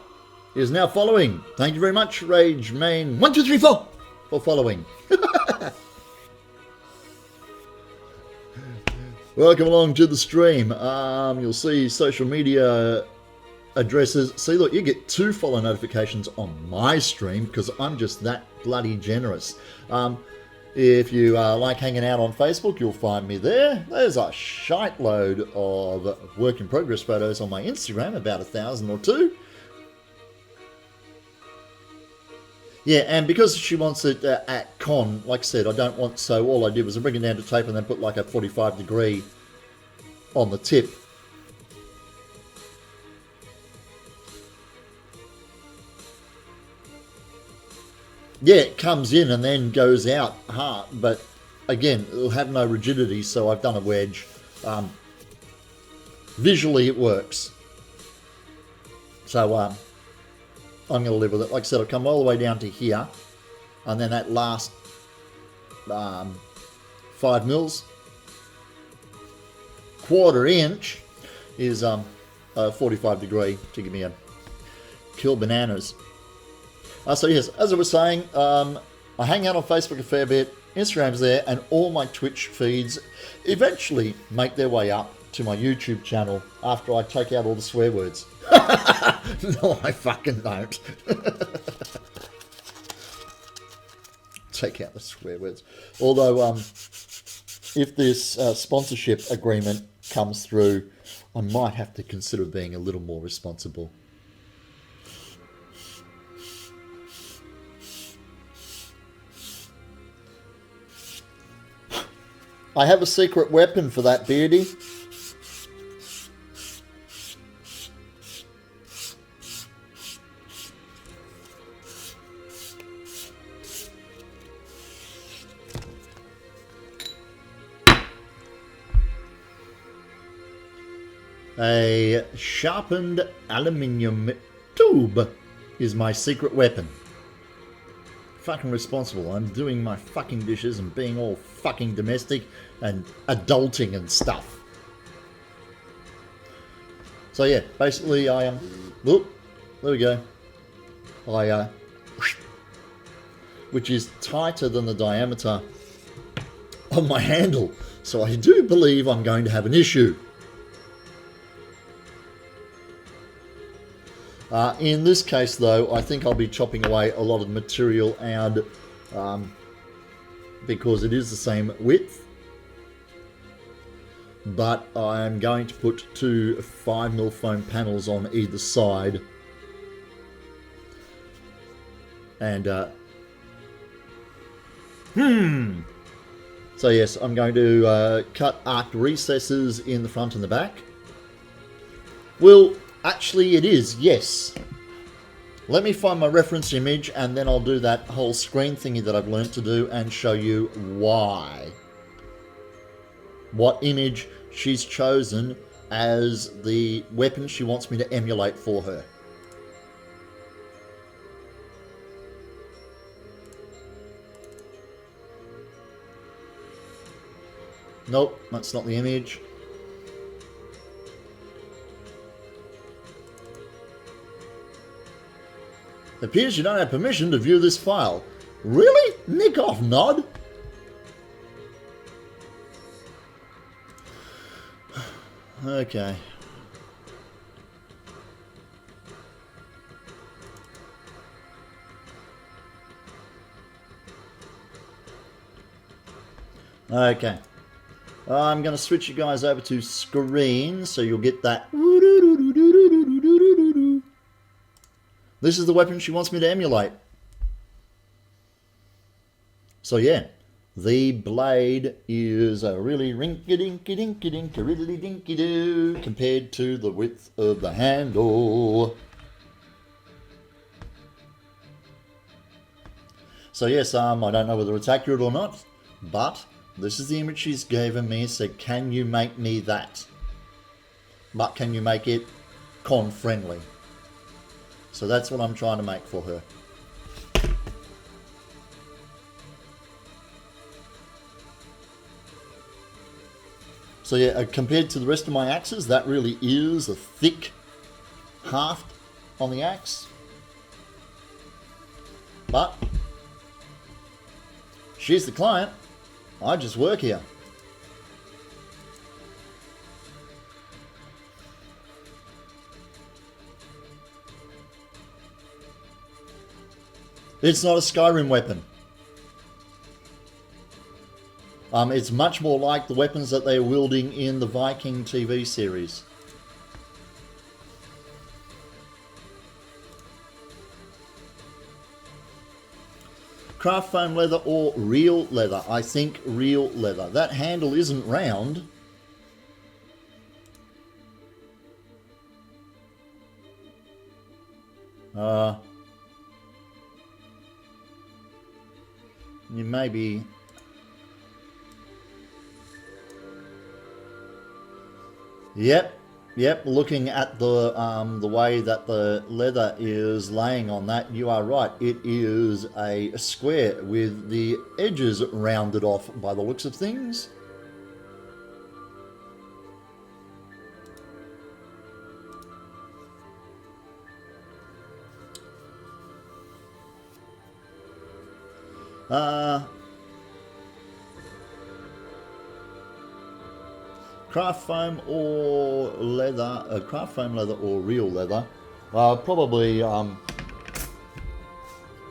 is now following. Thank you very much, Rage Main 1234, for following. Welcome along to the stream. You'll see social media addresses. See, look, you get 2 follow notifications on my stream because I'm just that bloody generous. If you like hanging out on Facebook, you'll find me there. There's a shite load of work in progress photos on my Instagram, about 1,000 or 2. Yeah, and because she wants it at con, like I said, I don't want, so all I did was I bring it down to tape and then put like a 45 degree on the tip. Yeah, it comes in and then goes out hard, but again, it'll have no rigidity, so I've done a wedge. Visually, it works. So, I'm going to live with it. Like I said, I'll come all the way down to here, and then that last 5 mils, quarter inch, is a 45 degree to give me a kill bananas. So yes, as I was saying, I hang out on Facebook a fair bit, Instagram's there, and all my Twitch feeds eventually make their way up to my YouTube channel after I take out all the swear words. No, I fucking don't. Take out the swear words. Although, if this sponsorship agreement comes through, I might have to consider being a little more responsible. I have a secret weapon for that, Beardy. A sharpened aluminium tube is my secret weapon. Fucking responsible. I'm doing my fucking dishes and being all fucking domestic and adulting and stuff. So yeah, basically I am. Look, there we go. Which is tighter than the diameter of my handle. So I do believe I'm going to have an issue. In this case, though, I think I'll be chopping away a lot of material and because it is the same width, but I'm going to put 2 5mm foam panels on either side, and so yes, I'm going to cut arced recesses in the front and the back. Well, actually, it is, yes. Let me find my reference image and then I'll do that whole screen thingy that I've learned to do and show you why. What image she's chosen as the weapon she wants me to emulate for her. Nope, that's not the image. It appears you don't have permission to view this file. Really? Nick off, Nod. Okay. Okay. I'm going to switch you guys over to screen so you'll get that. This is the weapon she wants me to emulate. So yeah, the blade is a really rinky-dinky-dinky-dinky-riddly-dinky-doo compared to the width of the handle. So yes, I don't know whether it's accurate or not, but this is the image she's given me. Said, can you make me that? But can you make it con-friendly? So that's what I'm trying to make for her. So yeah, compared to the rest of my axes, that really is a thick haft on the axe. But she's the client. I just work here. It's not a Skyrim weapon. It's much more like the weapons that they're wielding in the Viking TV series. Craft foam leather or real leather? I think real leather. That handle isn't round. You maybe... Yep, looking at the way that the leather is laying on that, you are right. It is a square with the edges rounded off by the looks of things. Craft foam or leather, craft foam leather or real leather? Probably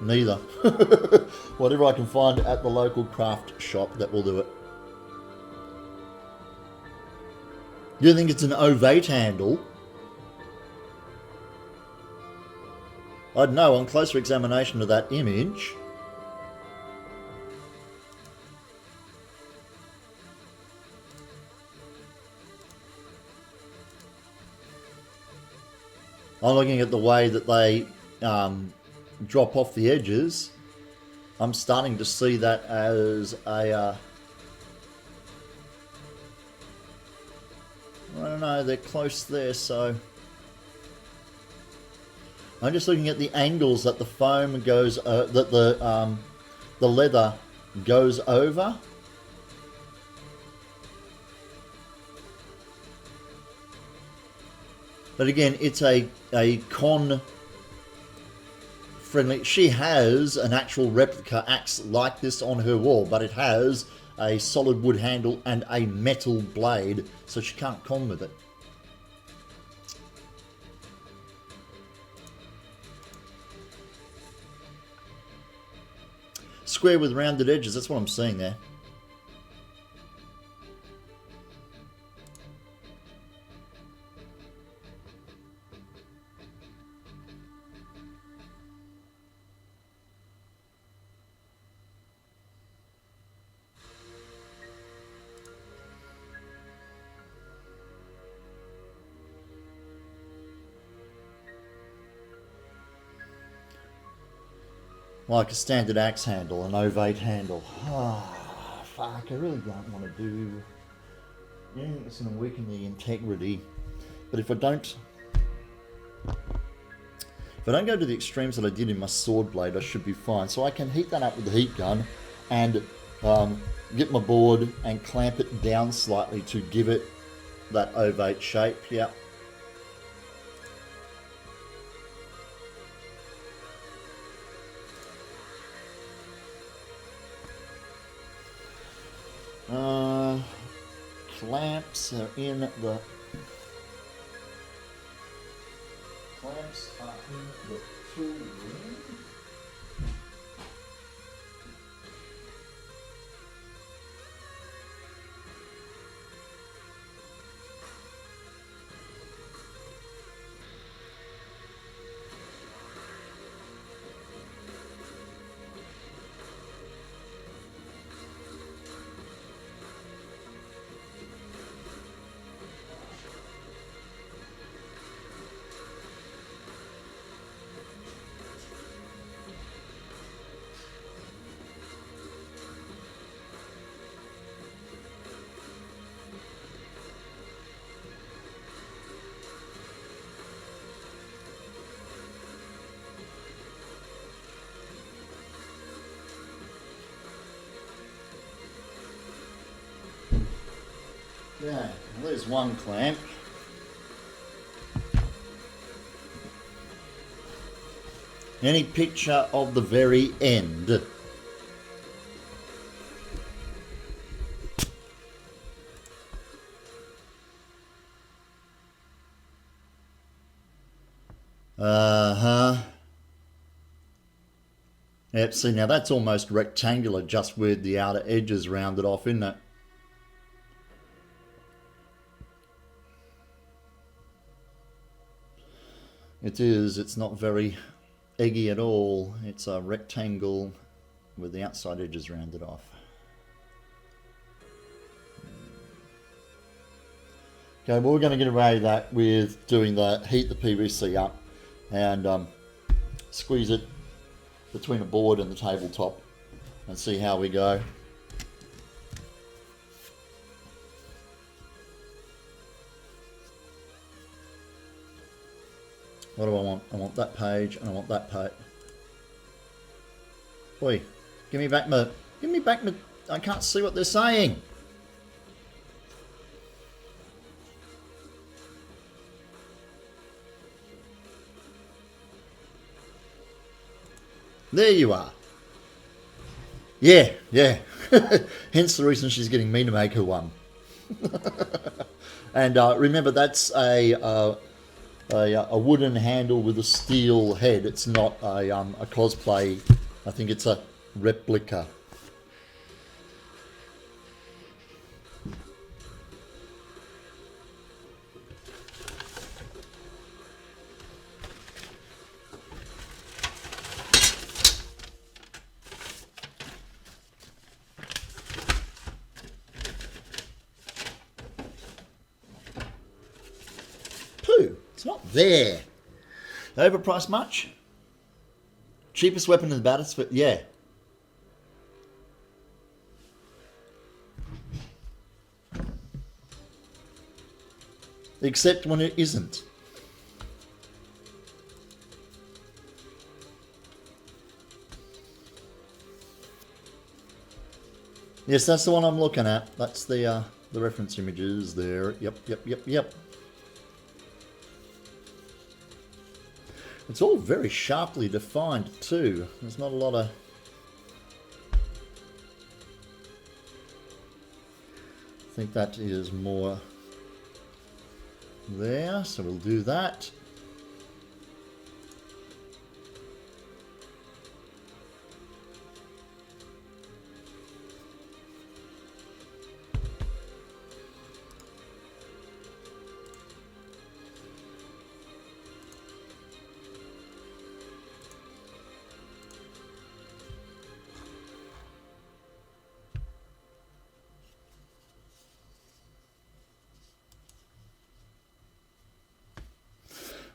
neither. Whatever I can find at the local craft shop, that will do it. You think it's an ovate handle? I don't know, on closer examination of that image. I'm looking at the way that they drop off the edges. I'm starting to see that as a... I don't know, they're close there, so... I'm just looking at the angles that the foam goes... that the leather goes over. But again, it's a con friendly. She has an actual replica axe like this on her wall, but it has a solid wood handle and a metal blade, so she can't con with it. Square with rounded edges, that's what I'm seeing there. like a standard axe handle, an ovate handle. Ah, fuck, I really don't want to do anything that's going to weaken the integrity. But if I don't go to the extremes that I did in my sword blade, I should be fine. So I can heat that up with the heat gun and get my board and clamp it down slightly to give it that ovate shape. Yeah. Clamps are in the tool room. Yeah, well, there's one clamp. Any picture of the very end? Yep, see, now that's almost rectangular, just with the outer edges rounded off, isn't it? It is. It's not very eggy at all. It's a rectangle with the outside edges rounded off. Okay, well, we're going to get away with that with doing the heat the PVC up and squeeze it between the board and the tabletop and see how we go. What do I want? I want that page and I want that page. Oi, give me back my, I can't see what they're saying. There you are. Yeah. Hence the reason she's getting me to make her one. And remember, that's a wooden handle with a steel head. It's not a cosplay. I think it's a replica. It's not there. Overpriced much? Cheapest weapon in the battlefield? Yeah. Except when it isn't. Yes, that's the one I'm looking at. That's the reference images there. Yep. It's all very sharply defined too. There's not a lot of... I think that is more there, so we'll do that.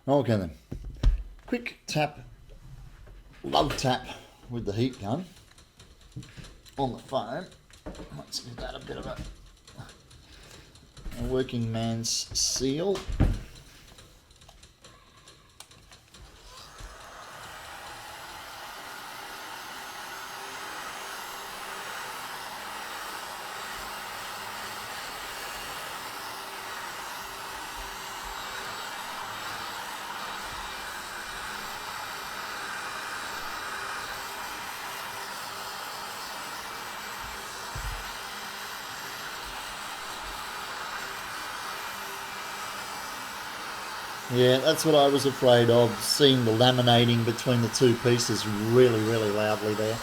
Okay then. Quick tap, love tap with the heat gun on the foam. Let's give that a bit of a working man's seal. Yeah, that's what I was afraid of, seeing the laminating between the two pieces really, really loudly there.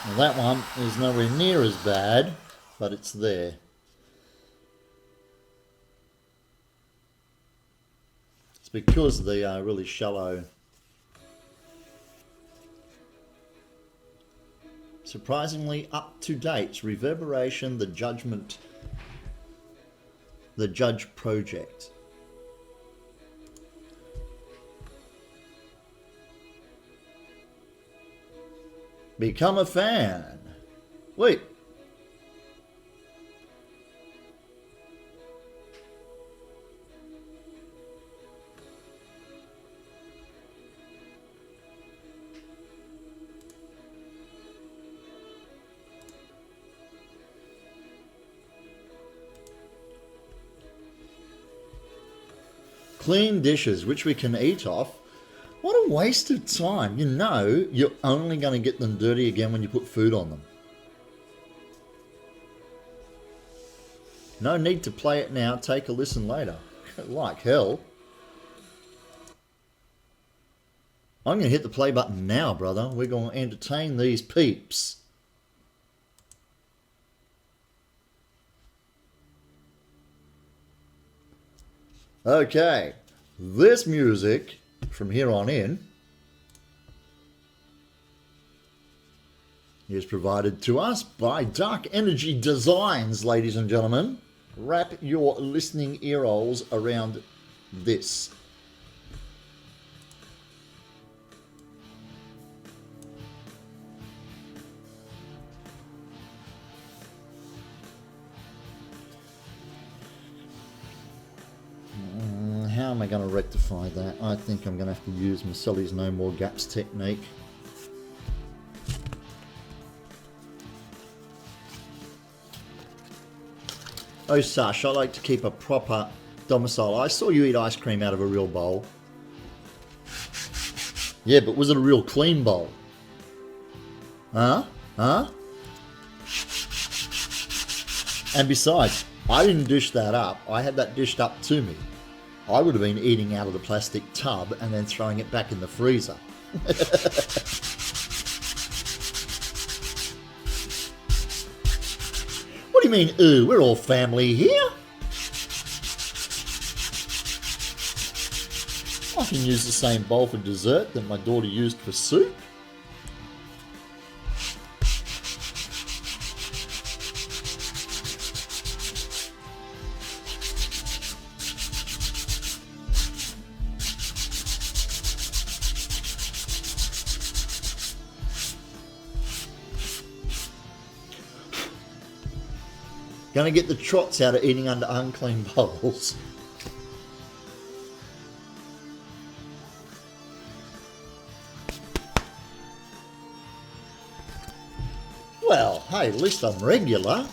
Now that one is nowhere near as bad, but it's there. It's because they are really shallow. Surprisingly up to date. Reverberation, the Judge Project. Become a fan. Wait. Clean dishes, which we can eat off. What a waste of time. You know you're only going to get them dirty again when you put food on them. No need to play it now. Take a listen later. Like hell. I'm going to hit the play button now, brother. We're going to entertain these peeps. Okay, this music from here on in is provided to us by Dark Energy Designs, ladies and gentlemen. Wrap your listening ear holes around this. How am I going to rectify that? I think I'm going to have to use Maselli's No More Gaps technique. Oh, Sash, I like to keep a proper domicile. I saw you eat ice cream out of a real bowl. Yeah, but was it a real clean bowl? Huh? Huh? And besides, I didn't dish that up. I had that dished up to me. I would have been eating out of the plastic tub and then throwing it back in the freezer. What do you mean, ooh, we're all family here? I can use the same bowl for dessert that my daughter used for soup. Gonna get the trots out of eating under unclean bowls. Well, hey, at least I'm regular.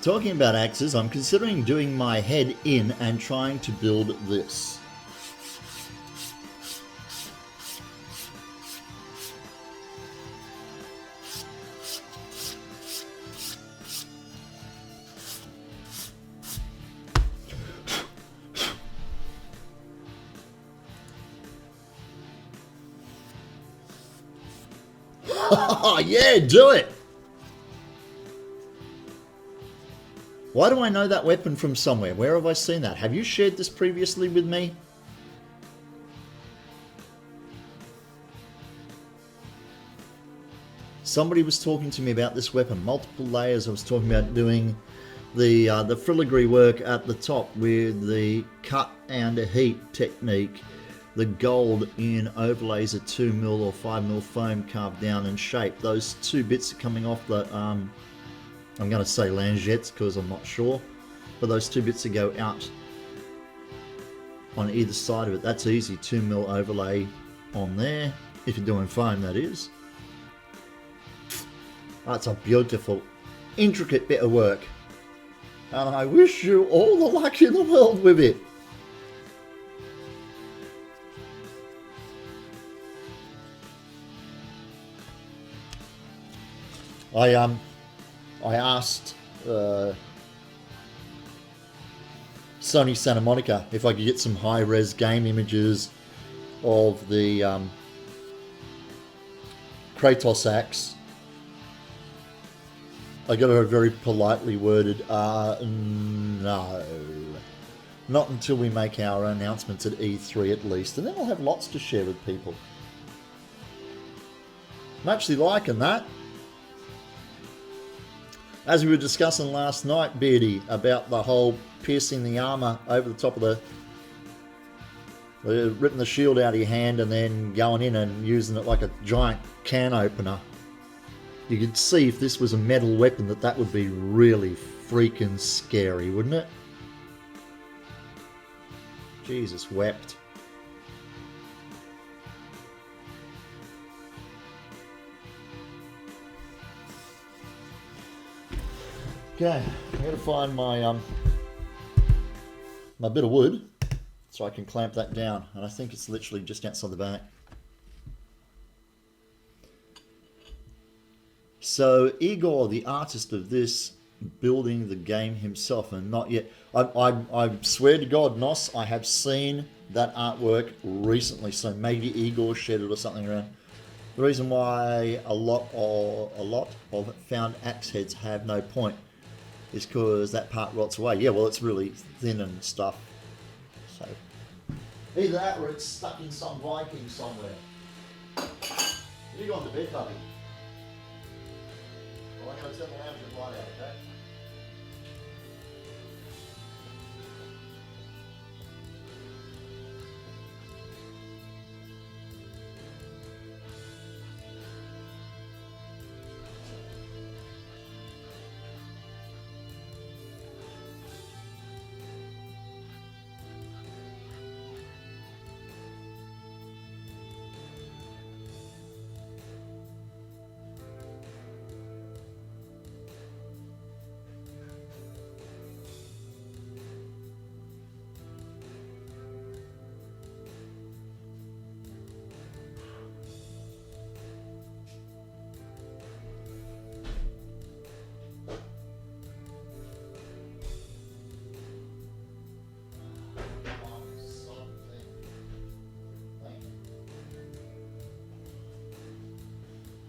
Talking about axes, I'm considering doing my head in and trying to build this. Yeah, do it! Why do I know that weapon from somewhere? Where have I seen that? Have you shared this previously with me? Somebody was talking to me about this weapon. Multiple layers. I was talking about doing the filigree work at the top with the cut and heat technique. The gold in overlays of 2mm or 5mm foam carved down and shaped. Those two bits are coming off the, I'm going to say langettes because I'm not sure. But those two bits that go out on either side of it. That's easy. 2mm overlay on there. If you're doing foam, that is. That's a beautiful, intricate bit of work. And I wish you all the luck in the world with it. I asked Sony Santa Monica if I could get some high-res game images of the Kratos axe. I got a very politely worded, no. Not until we make our announcements at E3 at least, and then I'll have lots to share with people. I'm actually liking that. As we were discussing last night, Beardy, about the whole piercing the armour over the top of ripping the shield out of your hand and then going in and using it like a giant can opener. You could see if this was a metal weapon that would be really freaking scary, wouldn't it? Jesus wept. Okay, I'm going to find my my bit of wood so I can clamp that down, and I think it's literally just outside the back. So Igor, the artist of this, building the game himself, and not yet. I swear to God, Nos, I have seen that artwork recently, so maybe Igor shared it or something around. The reason why a lot of found axe heads have no point is because that part rots away. Yeah, well, it's really thin and stuff. So either that or it's stuck in some Viking somewhere. You gone to bed, puppy? Well, I'm going to turn the ambient light out, okay?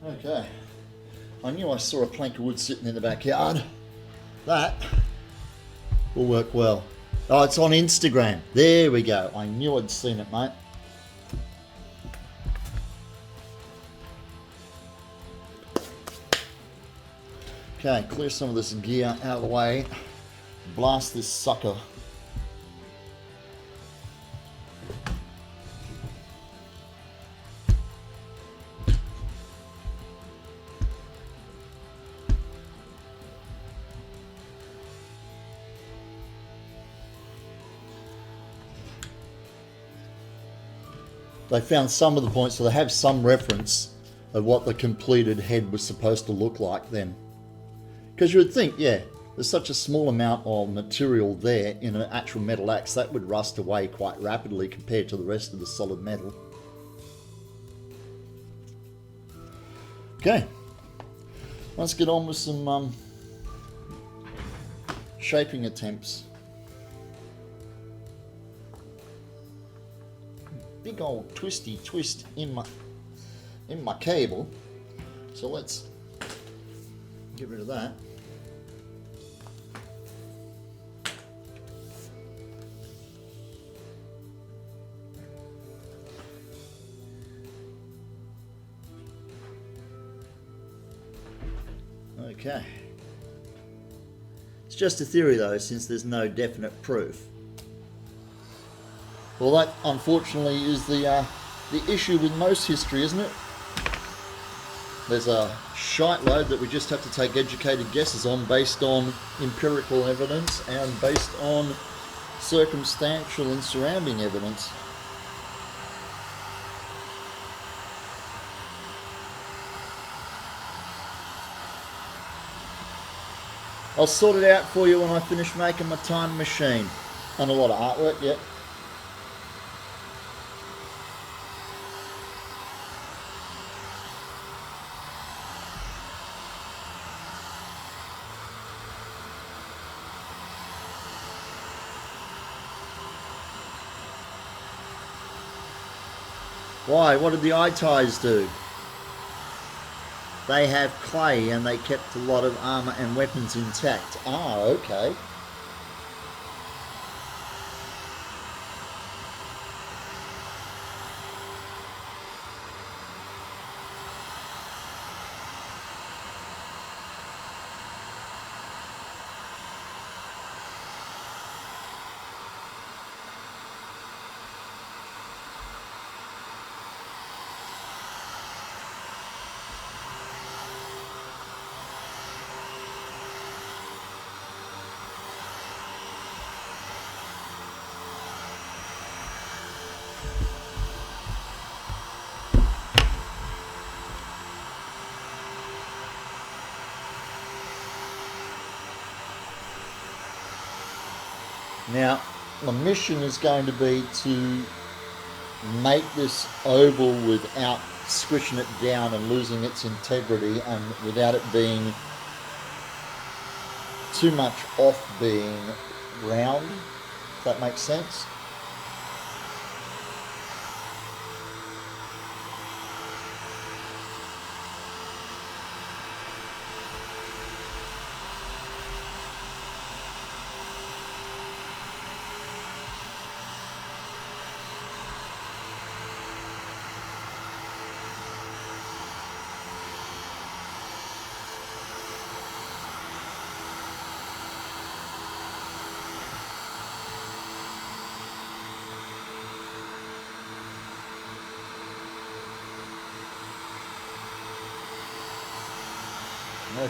Okay, I knew I saw a plank of wood sitting in the backyard. That will work well. Oh, it's on Instagram. There we go. I knew I'd seen it, mate. Okay, clear some of this gear out of the way. Blast this sucker. They found some of the points, so they have some reference of what the completed head was supposed to look like then. Because you would think, yeah, there's such a small amount of material there in an actual metal axe, that would rust away quite rapidly compared to the rest of the solid metal. Okay, let's get on with some shaping attempts. Big old twisty twist in my cable. So let's get rid of that. Okay. It's just a theory though, since there's no definite proof. Well, that unfortunately is the issue with most history, isn't it? There's a shite load that we just have to take educated guesses on based on empirical evidence and based on circumstantial and surrounding evidence. I'll sort it out for you when I finish making my time machine. And a lot of artwork, yeah. Why? What did the eye ties do? They have clay and they kept a lot of armour and weapons intact. Ah, okay. Now, the mission is going to be to make this oval without squishing it down and losing its integrity, and without it being too much off being round, if that makes sense.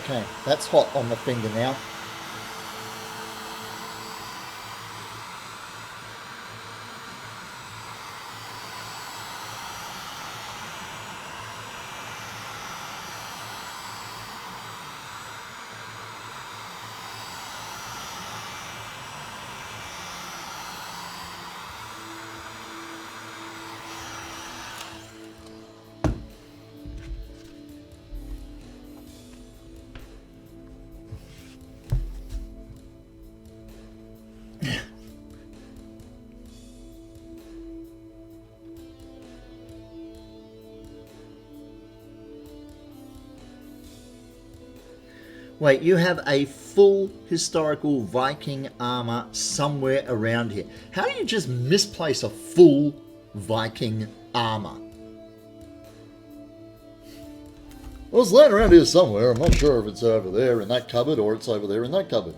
Okay, that's hot on the finger now. Wait, you have a full historical Viking armour somewhere around here. How do you just misplace a full Viking armour? Well, it's laying around here somewhere. I'm not sure if it's over there in that cupboard or it's over there in that cupboard.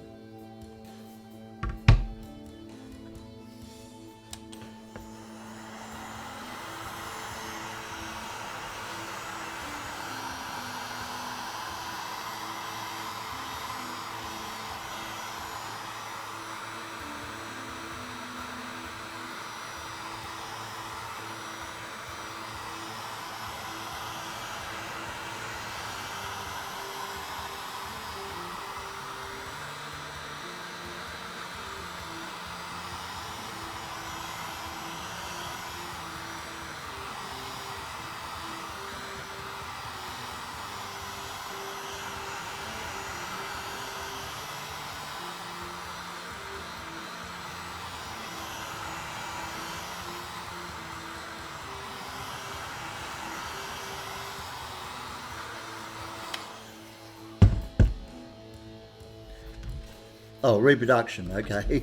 Oh, reproduction, okay.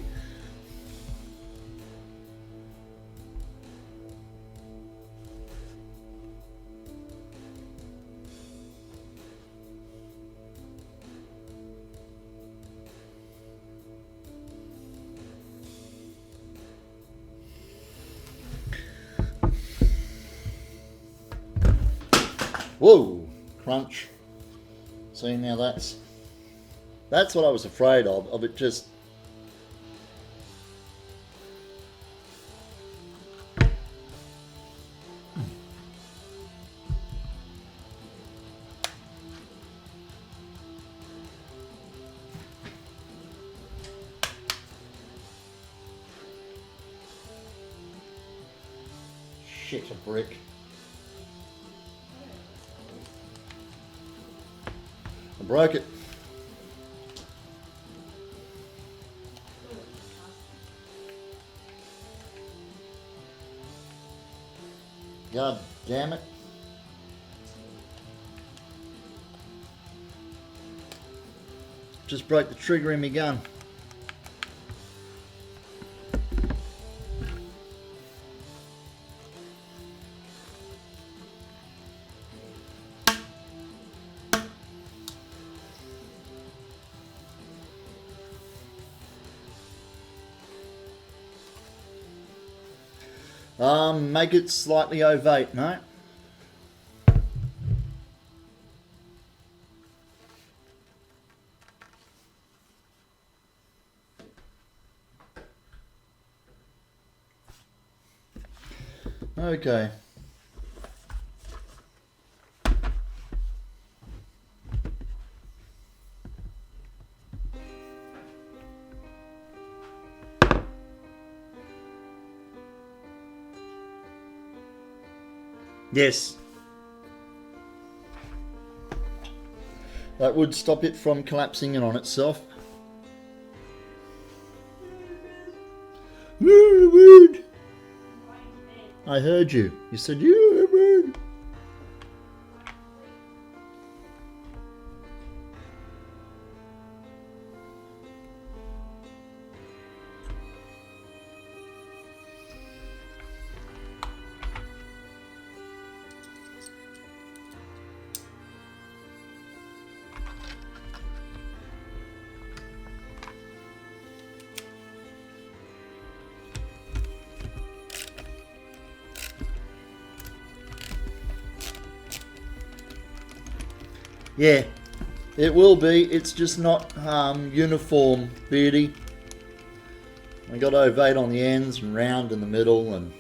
Whoa, crunch. See, now that's what I was afraid of it just... Shit, a brick. I broke it. God damn it. Just broke the trigger in my gun. Make it slightly ovate, no? Okay. Yes. That would stop it from collapsing in on itself. I heard you. You said you. Yeah, it will be. It's just not uniform, Beardy. I got ovate on the ends and round in the middle, and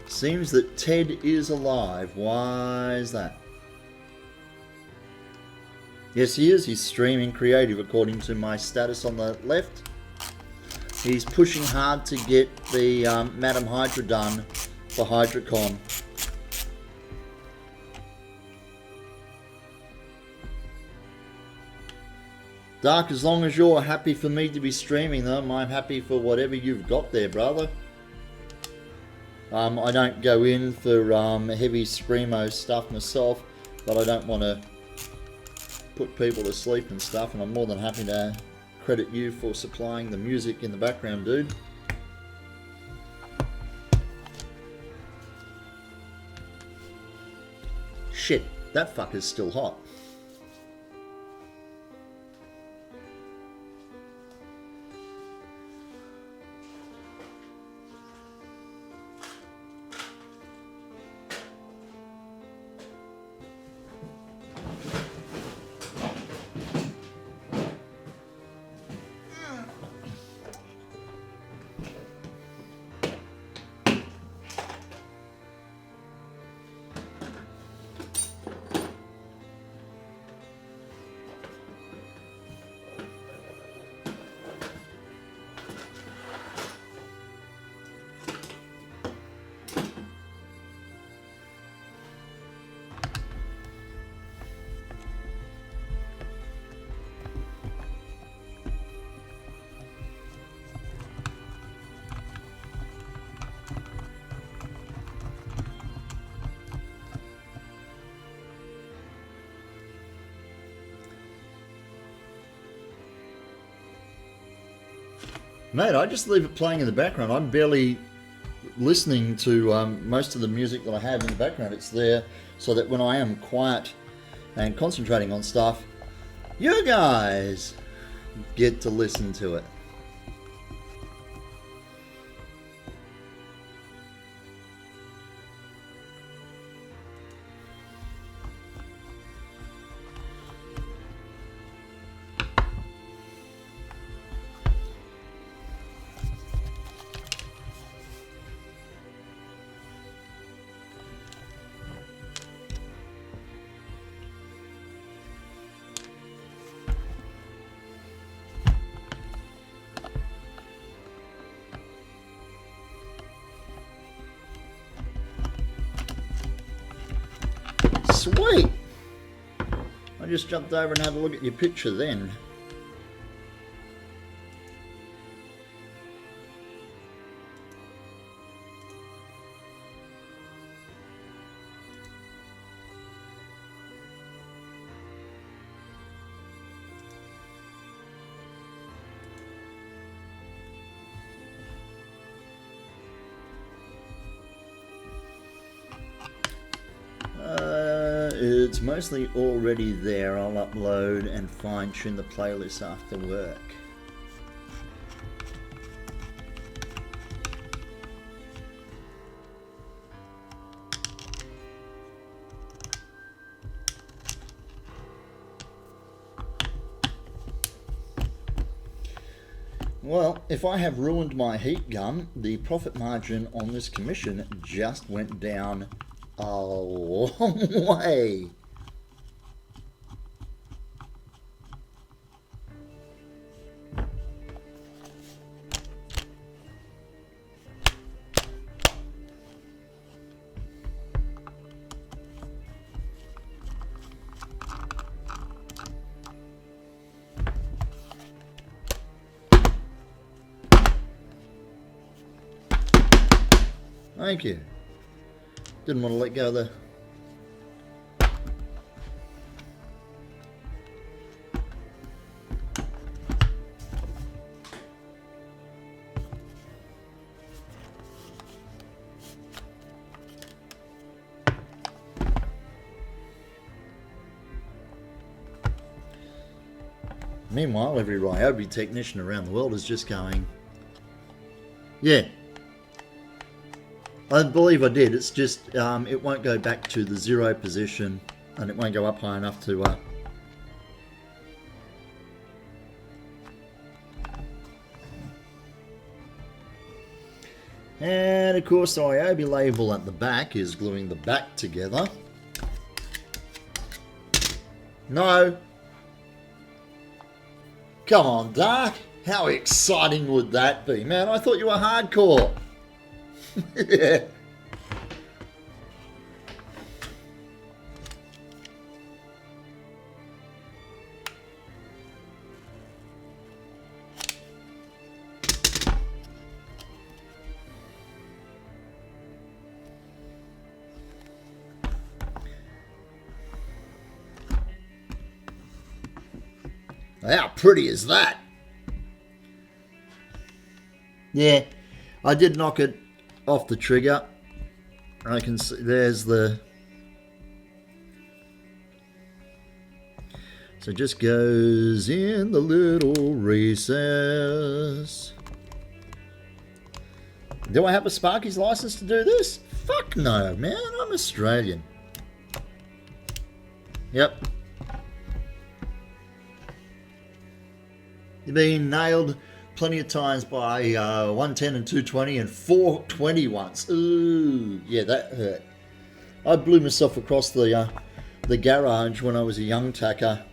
seems that Ted is alive. Why is that? Yes, he is. He's streaming creative according to my status on the left. He's pushing hard to get the Madam Hydra done for HydraCon. Dark, as long as you're happy for me to be streaming them, I'm happy for whatever you've got there, brother. I don't go in for heavy screamo stuff myself, but I don't want to put people to sleep and stuff, and I'm more than happy to credit you for supplying the music in the background, dude. Shit, that fucker's still hot. Mate, I just leave it playing in the background. I'm barely listening to most of the music that I have in the background. It's there so that when I am quiet and concentrating on stuff, you guys get to listen to it. Sweet! I just jumped over and had a look at your picture then. It's mostly already there. I'll upload and fine-tune the playlist after work. Well, if I have ruined my heat gun, the profit margin on this commission just went down a long way. Thank you. Didn't want to let go of the... Meanwhile, every Ryobi technician around the world is just going, yeah, I believe I did. It's just, it won't go back to the 0 position and it won't go up high enough to... And of course the Ryobi label at the back is gluing the back together. No. Come on, Dark. How exciting would that be? Man, I thought you were hardcore. Yeah. How pretty is that? Yeah, I did knock it off the trigger. I can see there's the... So it just goes in the little recess. Do I have a Sparky's license to do this? Fuck no, man. I'm Australian. Yep. You've been nailed plenty of times by 110 and 220 and 420 once. Ooh, yeah, that hurt. I blew myself across the garage when I was a young tacker.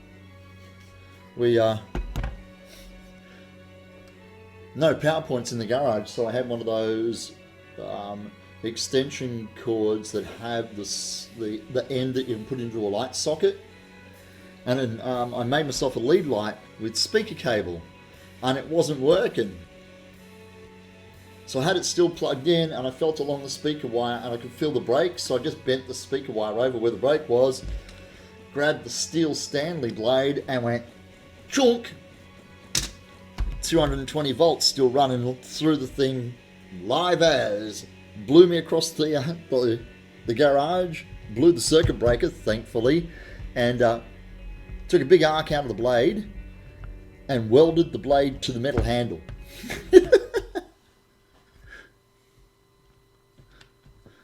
We no power points in the garage, so I had one of those extension cords that have the end that you can put into a light socket. And then I made myself a lead light with speaker cable, and it wasn't working. So I had it still plugged in, and I felt along the speaker wire, and I could feel the brake, so I just bent the speaker wire over where the brake was, grabbed the steel Stanley blade, and went chunk. 220 volts still running through the thing, live as. Blew me across the garage, blew the circuit breaker, thankfully, and took a big arc out of the blade and welded the blade to the metal handle.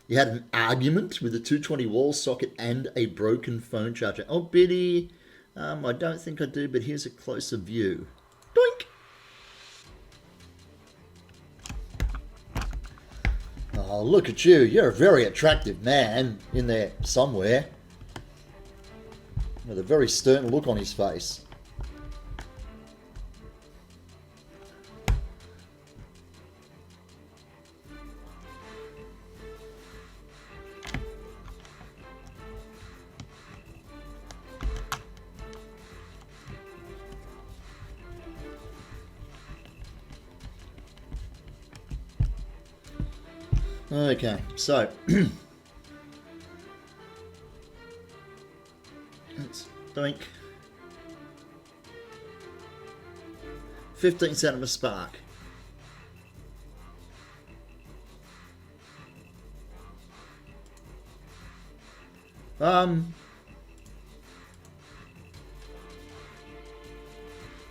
You had an argument with a 220 wall socket and a broken phone charger. Oh, Biddy, I don't think I do, but here's a closer view. Doink! Oh, look at you. You're a very attractive man in there somewhere. With a very stern look on his face. Okay, so let's doink. 15 centimeter spark.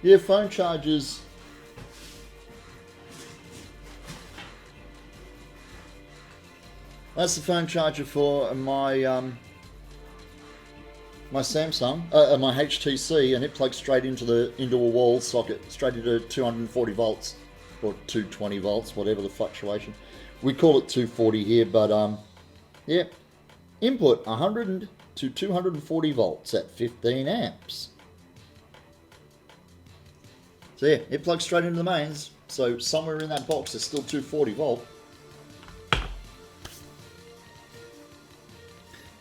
Yeah, phone chargers. That's the phone charger for my my Samsung, my HTC, and it plugs straight into a wall socket, straight into 240 volts or 220 volts, whatever the fluctuation. We call it 240 here, but yeah, input 100 to 240 volts at 15 amps. So yeah, it plugs straight into the mains. So somewhere in that box is still 240 volt.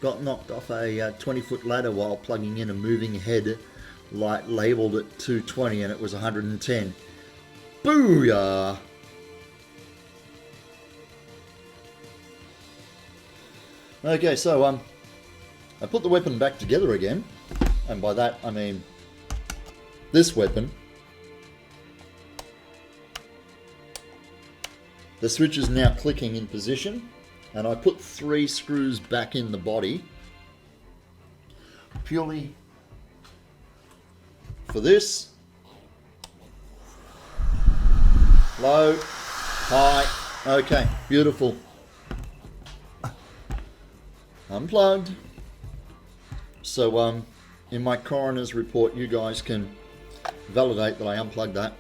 Got knocked off a 20-foot ladder while plugging in a moving head light labelled at 220 and it was 110. Booyah! Okay, so I put the weapon back together again, and by that I mean this weapon. The switch is now clicking in position. And I put 3 screws back in the body purely for this. Low, high, okay, beautiful. Unplugged. So in my coroner's report you guys can validate that I unplugged that.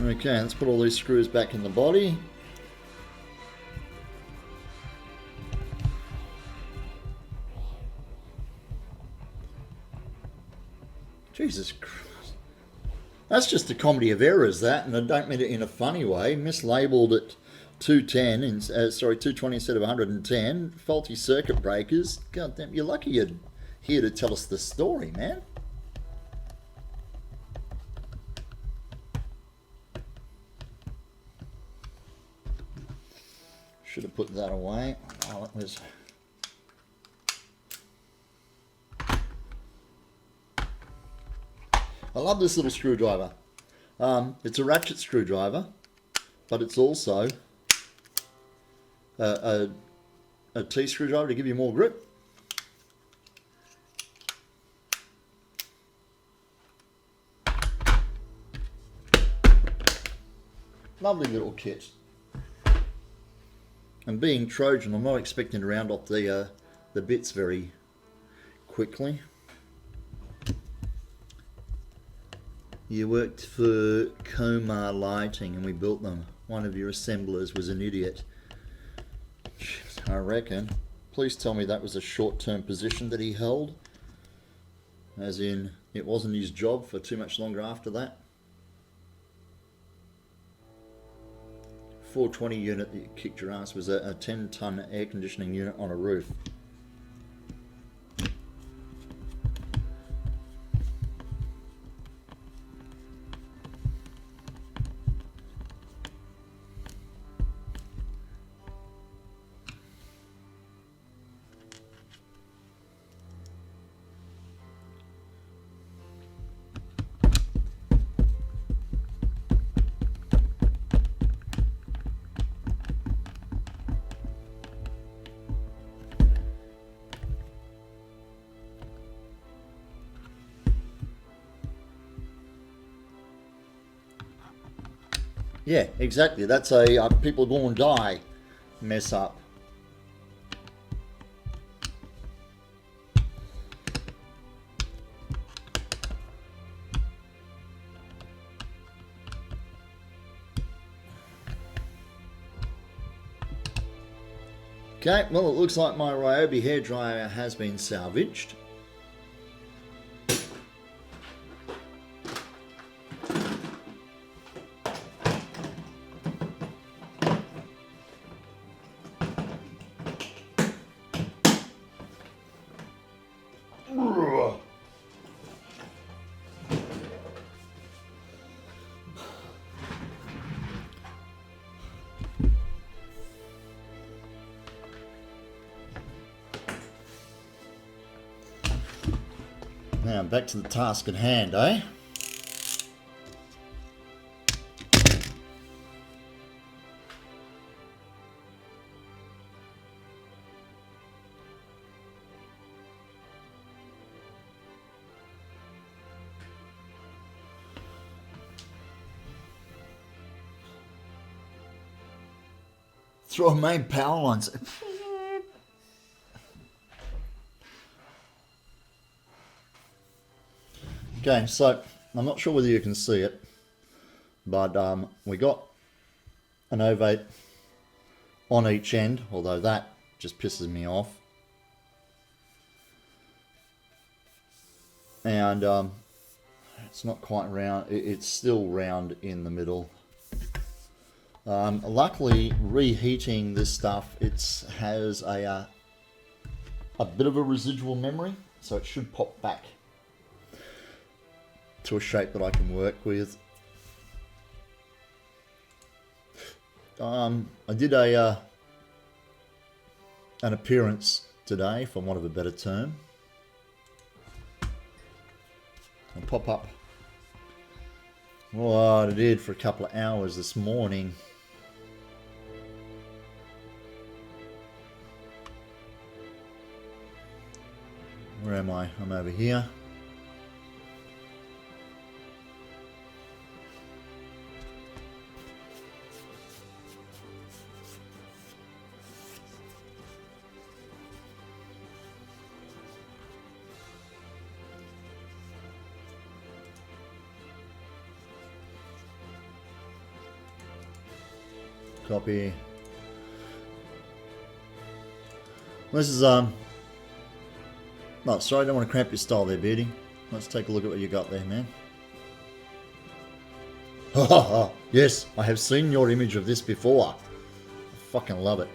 Okay, let's put all these screws back in the body. Jesus Christ. That's just a comedy of errors, that, and I don't mean it in a funny way. Mislabeled at 210, 220 instead of 110. Faulty circuit breakers. God damn, you're lucky you're here to tell us the story, man. Should have put that away. Oh, it was. I love this little screwdriver. It's a ratchet screwdriver, but it's also a T screwdriver to give you more grip. Lovely little kit. And being Trojan, I'm not expecting to round off the bits very quickly. You worked for Comar Lighting and we built them. One of your assemblers was an idiot. Jeez, I reckon. Please tell me that was a short-term position that he held. As in, it wasn't his job for too much longer after that. 420 unit that you kicked your ass was a 10-ton air conditioning unit on a roof. Yeah, exactly. That's a people are going to die mess up. Okay, well, it looks like my Ryobi hairdryer has been salvaged. Now, back to the task at hand, eh? Throw main power lines. Okay, so I'm not sure whether you can see it, but we got an ovate on each end, although that just pisses me off. And it's not quite round, it's still round in the middle. Luckily, reheating this stuff, it has a bit of a residual memory, so it should pop back to a shape that I can work with. I did an appearance today, for want of a better term. I'll pop up what I did for a couple of hours this morning. Where am I? I'm over here. Copy. This is oh, sorry, I don't want to cramp your style there, Beardy. Let's take a look at what you got there, man. Yes, I have seen your image of this before. I fucking love it.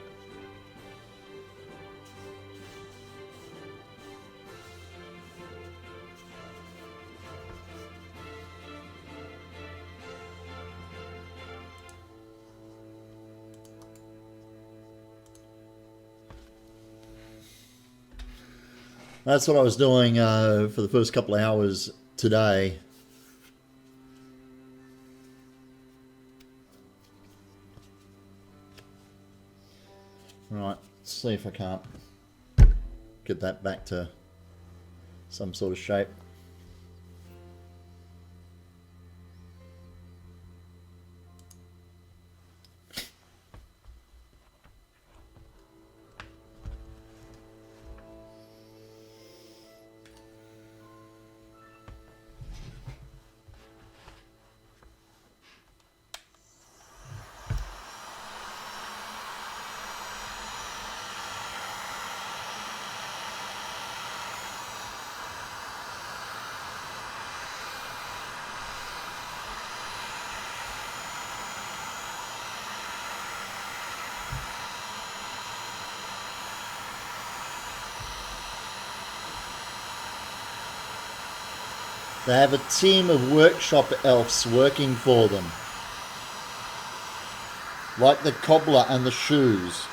That's what I was doing for the first couple of hours today. Right, let's see if I can't get that back to some sort of shape. They have a team of workshop elves working for them. Like the cobbler and the shoes.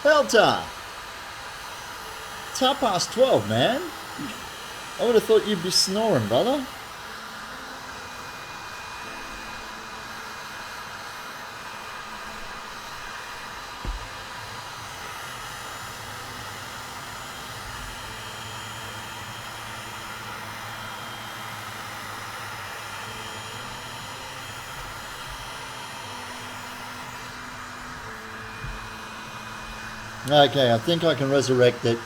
Belter! 12, man. I would have thought you'd be snoring, brother. Okay, I think I can resurrect it.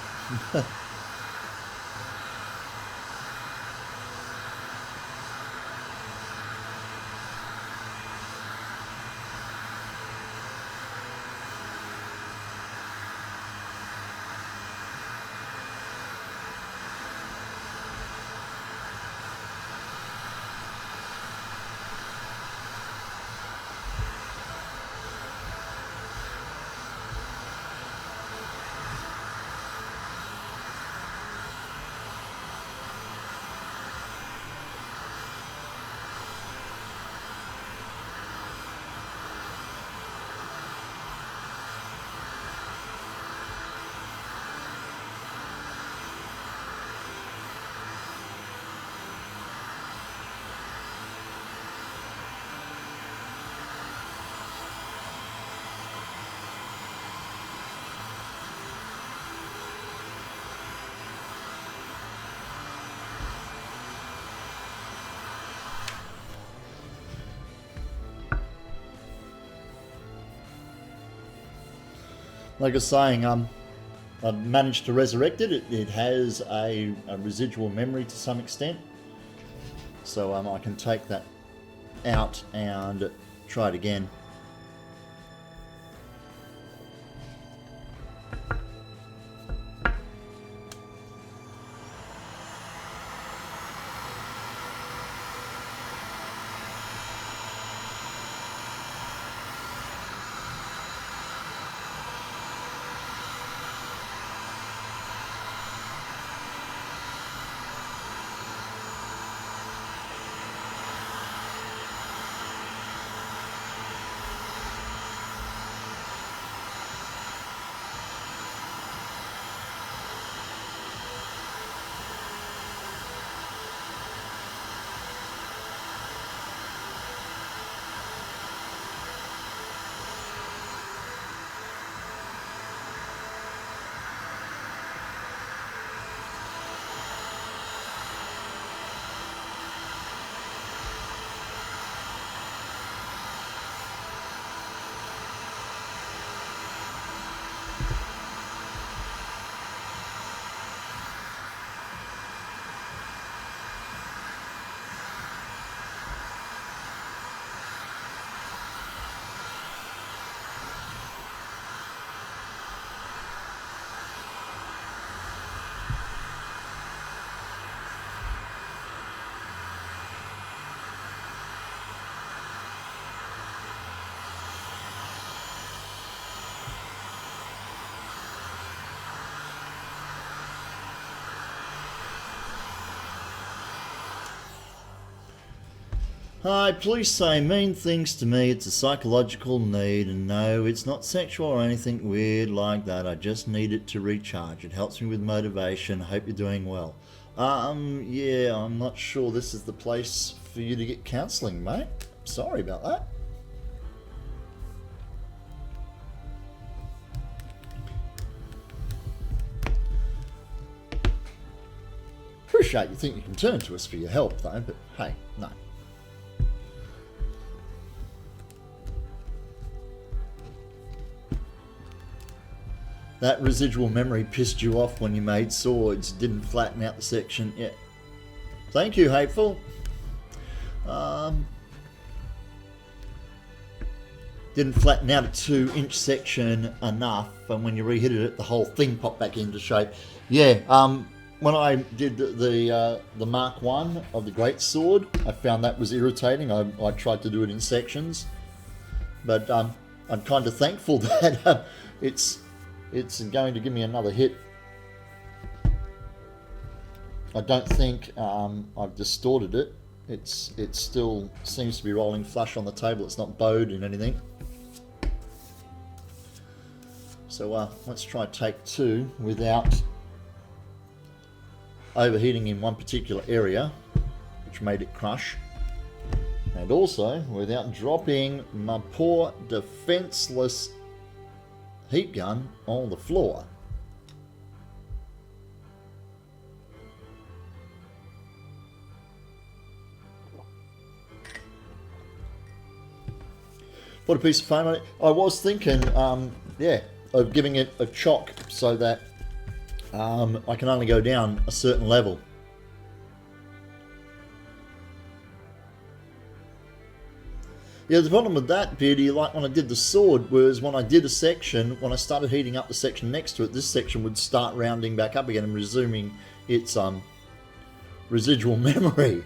Like I was saying, I've managed to resurrect it. It has a residual memory to some extent. So I can take that out and try it again. Hi, police say mean things to me. It's a psychological need, and no, it's not sexual or anything weird like that. I just need it to recharge. It helps me with motivation. Hope you're doing well. Yeah, I'm not sure this is the place for you to get counselling, mate. Sorry about that. Appreciate you think you can turn to us for your help, though, but hey, no. That residual memory pissed you off when you made swords, didn't flatten out the section. Yeah. Thank you, Hateful. Didn't flatten out a 2-inch section enough, and when you rehited it, the whole thing popped back into shape. Yeah, when I did the Mark 1 of the Great Sword, I found that was irritating. I tried to do it in sections, but I'm kind of thankful that it's going to give me another hit. I don't think I've distorted it. It still seems to be rolling flush on the table. It's not bowed in anything. So let's try take 2 without overheating in one particular area, which made it crush. And also, without dropping my poor defenseless heat gun on the floor. What a piece of foam. I was thinking, yeah, of giving it a chock so that I can only go down a certain level. Yeah, the problem with that, Beardy, like when I did the sword, was when I did a section, when I started heating up the section next to it, this section would start rounding back up again and resuming its residual memory.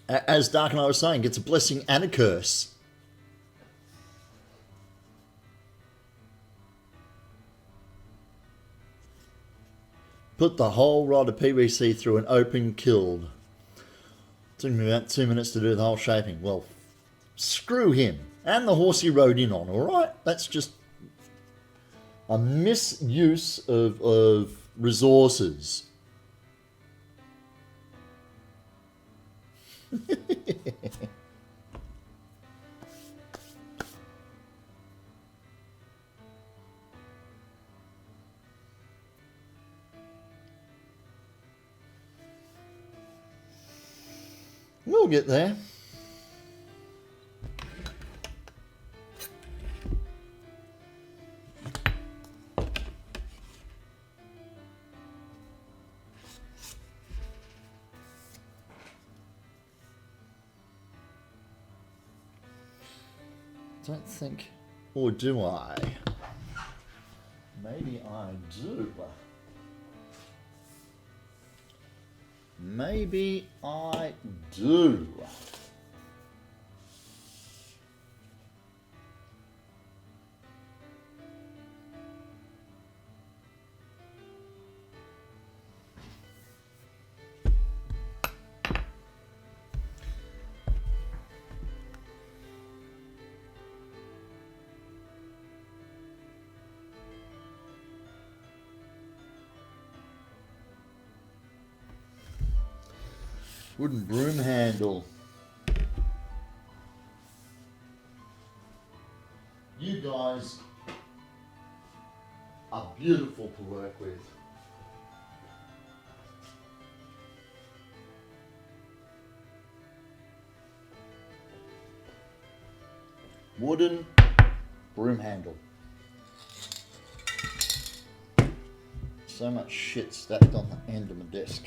As Dark and I was saying, it's a blessing and a curse. Put the whole rod of PVC through an open kiln. Took me about 2 minutes to do the whole shaping. Well, screw him. And the horse he rode in on, alright? That's just a misuse of resources. We'll get there. Don't think, or do I? Maybe I do. Maybe I do. Wooden broom handle. You guys are beautiful to work with. Wooden broom handle. So much shit stacked on the end of my desk.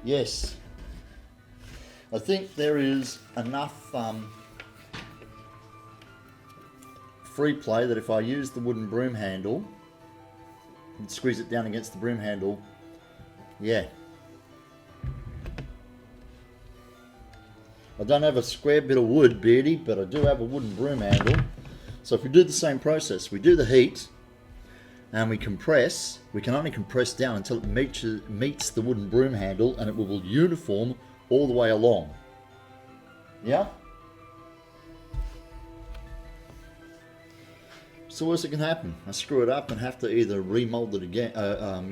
Yes. I think there is enough free play that if I use the wooden broom handle and squeeze it down against the broom handle, yeah. I don't have a square bit of wood, Beardy, but I do have a wooden broom handle. So if we do the same process, we do the heat and we compress, we can only compress down until it meets the wooden broom handle and it will uniform all the way along. Yeah? So what's it can happen? I screw it up and have to either remold it again,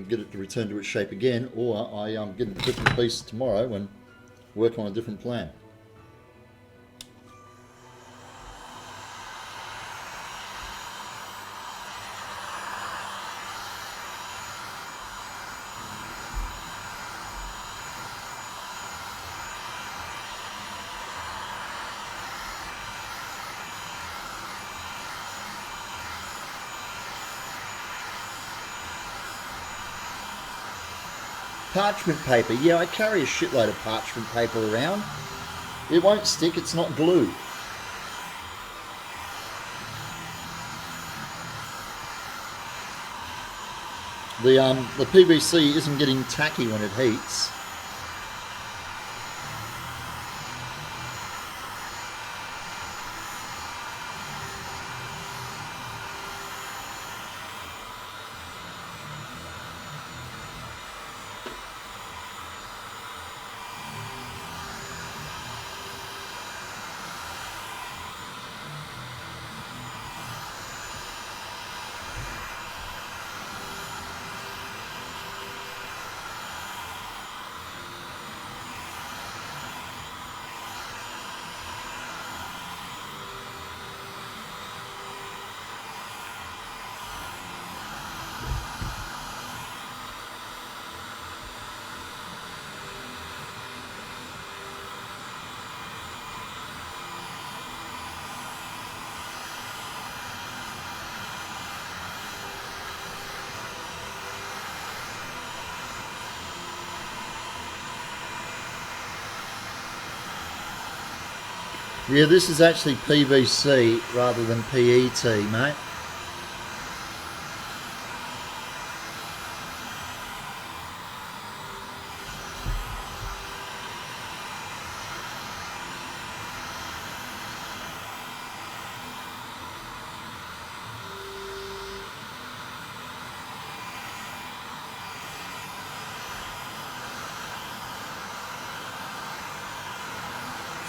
get it to return to its shape again, or I get a different piece tomorrow and work on a different plan. Parchment paper. Yeah, I carry a shitload of parchment paper around. It won't stick, it's not glue. The PVC isn't getting tacky when it heats. Yeah, this is actually PVC rather than PET, mate.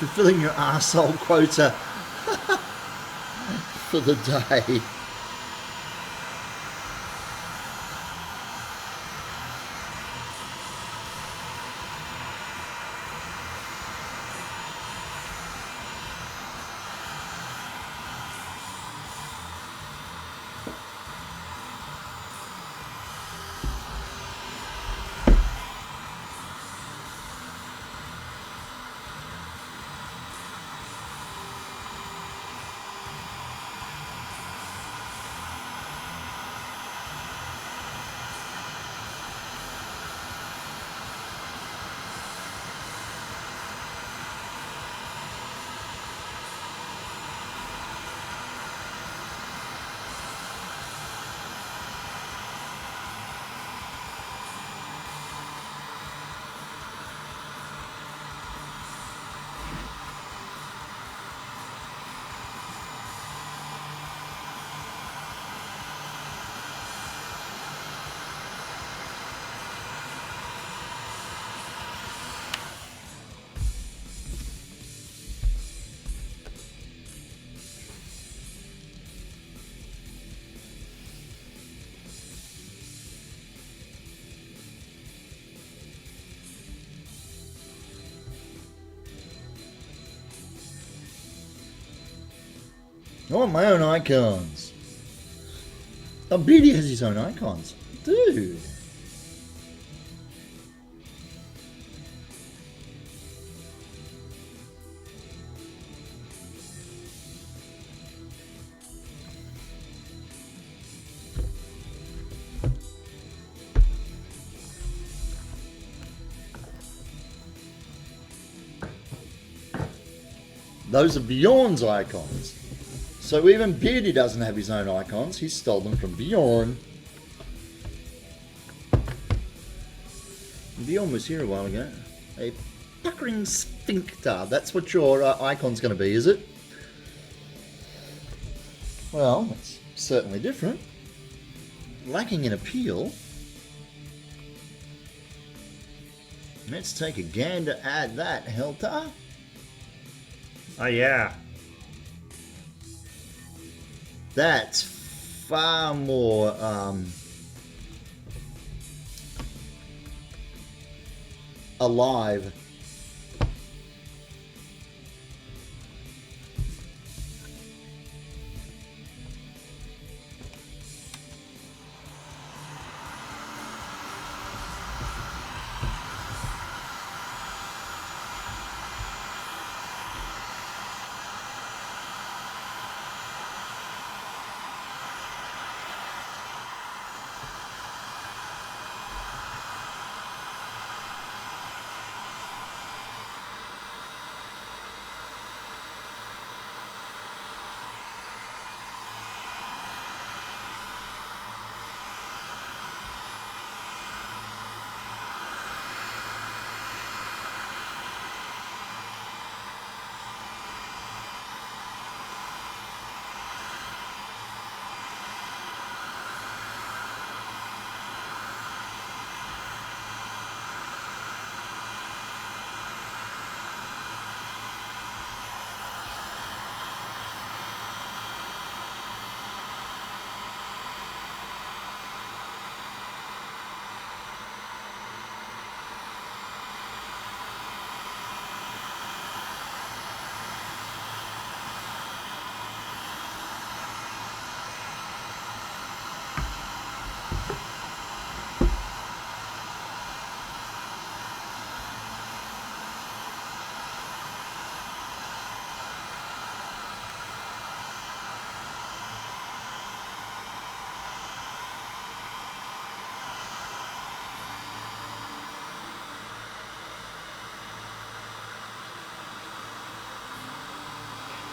Fulfilling your arsehole quota for the day. I want my own icons. Oh, Beauty has his own icons. Dude. Those are Bjorn's icons. So even Beardy doesn't have his own icons. He stole them from Bjorn. Bjorn was here a while ago. A puckering sphincter. That's what your icon's going to be, is it? Well, it's certainly different. Lacking in appeal. Let's take a gander at that, Helter. Oh yeah. That's far more alive.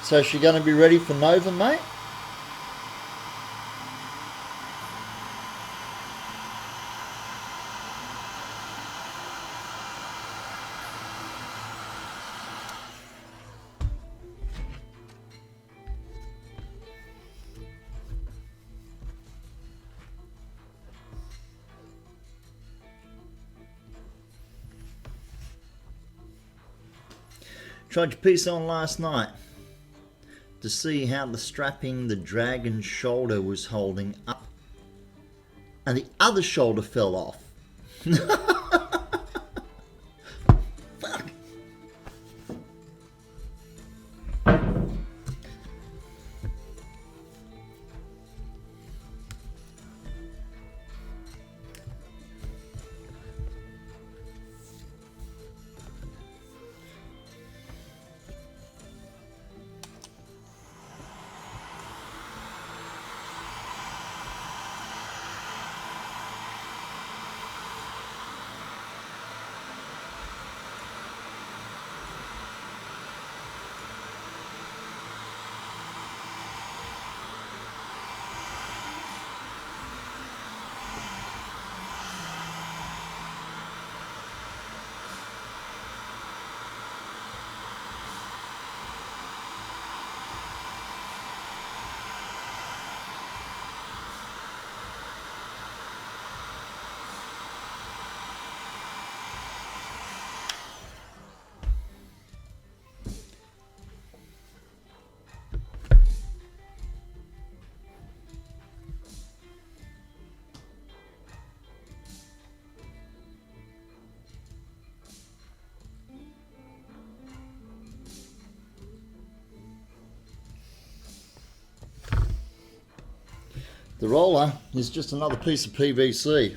So is she going to be ready for Nova, mate? Tried your piece on last night to see how the strapping the dragon's shoulder was holding up, and the other shoulder fell off. Fuck. The roller is just another piece of PVC.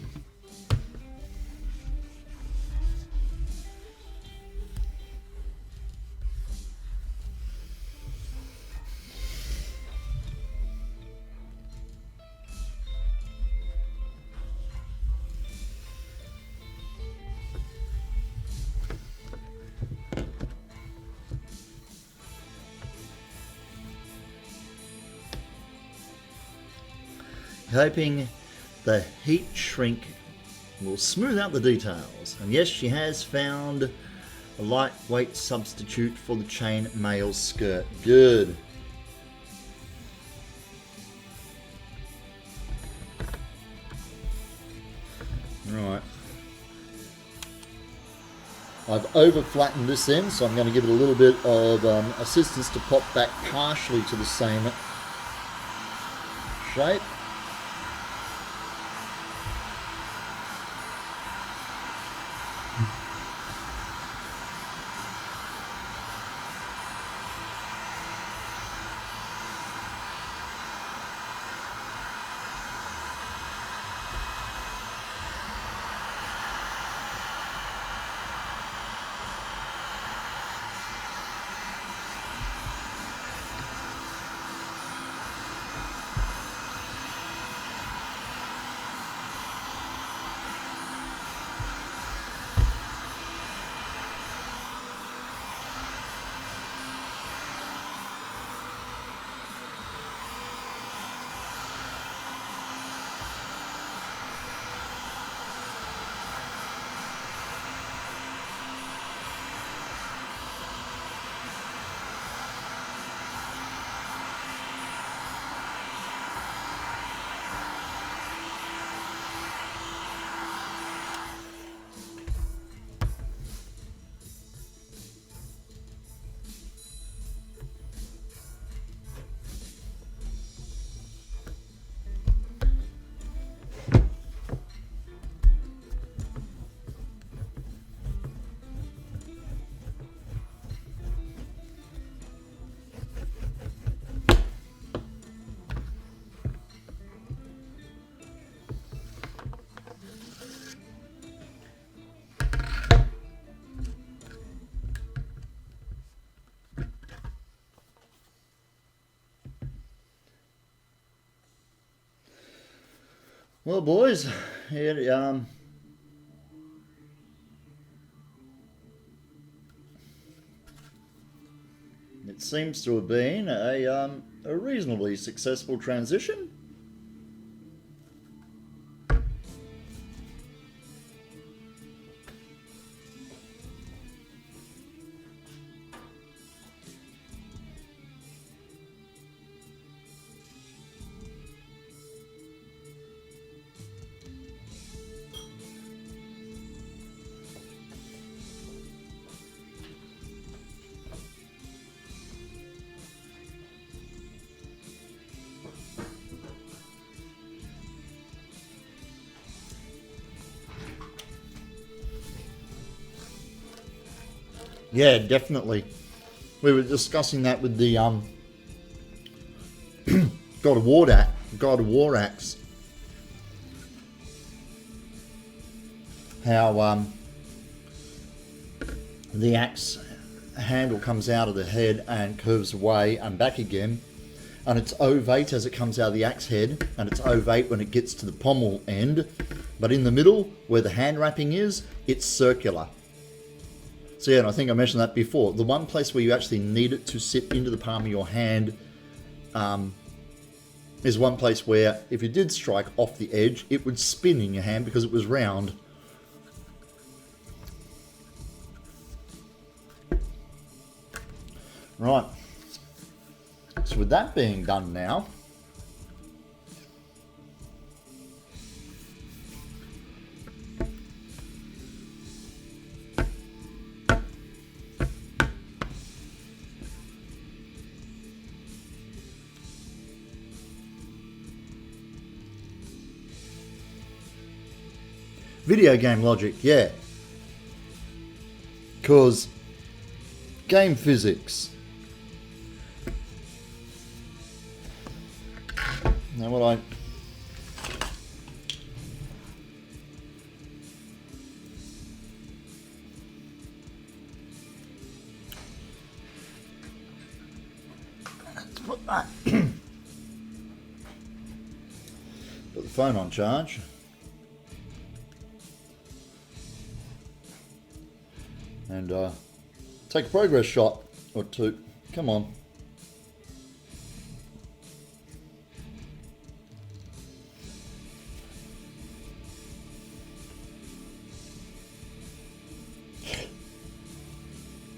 Hoping the heat shrink will smooth out the details. And yes, she has found a lightweight substitute for the chain mail skirt. Good. Right. I've over flattened this end, so I'm going to give it a little bit of assistance to pop back partially to the same shape. Well, boys, it's seems to have been a reasonably successful transition. Yeah, definitely. We were discussing that with the God of War axe. How the axe handle comes out of the head and curves away and back again, and it's ovate as it comes out of the axe head, and it's ovate when it gets to the pommel end, but in the middle where the hand wrapping is, it's circular. So yeah, and I think I mentioned that before. The one place where you actually need it to sit into the palm of your hand is one place where if you did strike off the edge, it would spin in your hand because it was round. Right. So with that being done now, video game logic, yeah. Because game physics. Now what I... Let's put that... Put the phone on charge. And take a progress shot or two. Come on.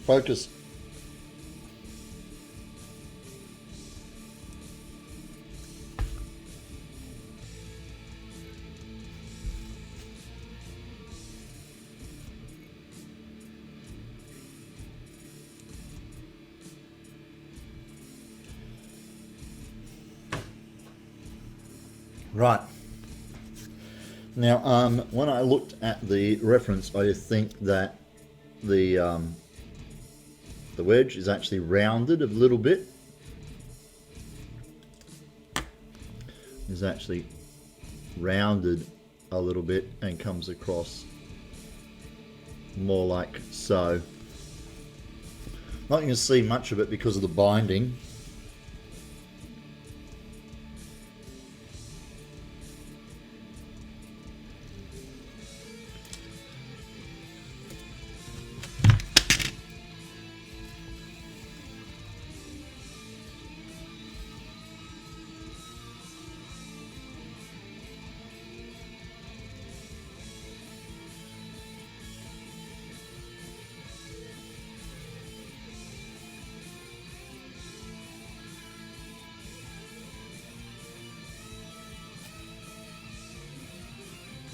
Focus. Right. Now, when I looked at the reference, I think that the wedge is actually rounded a little bit. Is actually rounded a little bit and comes across more like so. Not going to see much of it because of the binding.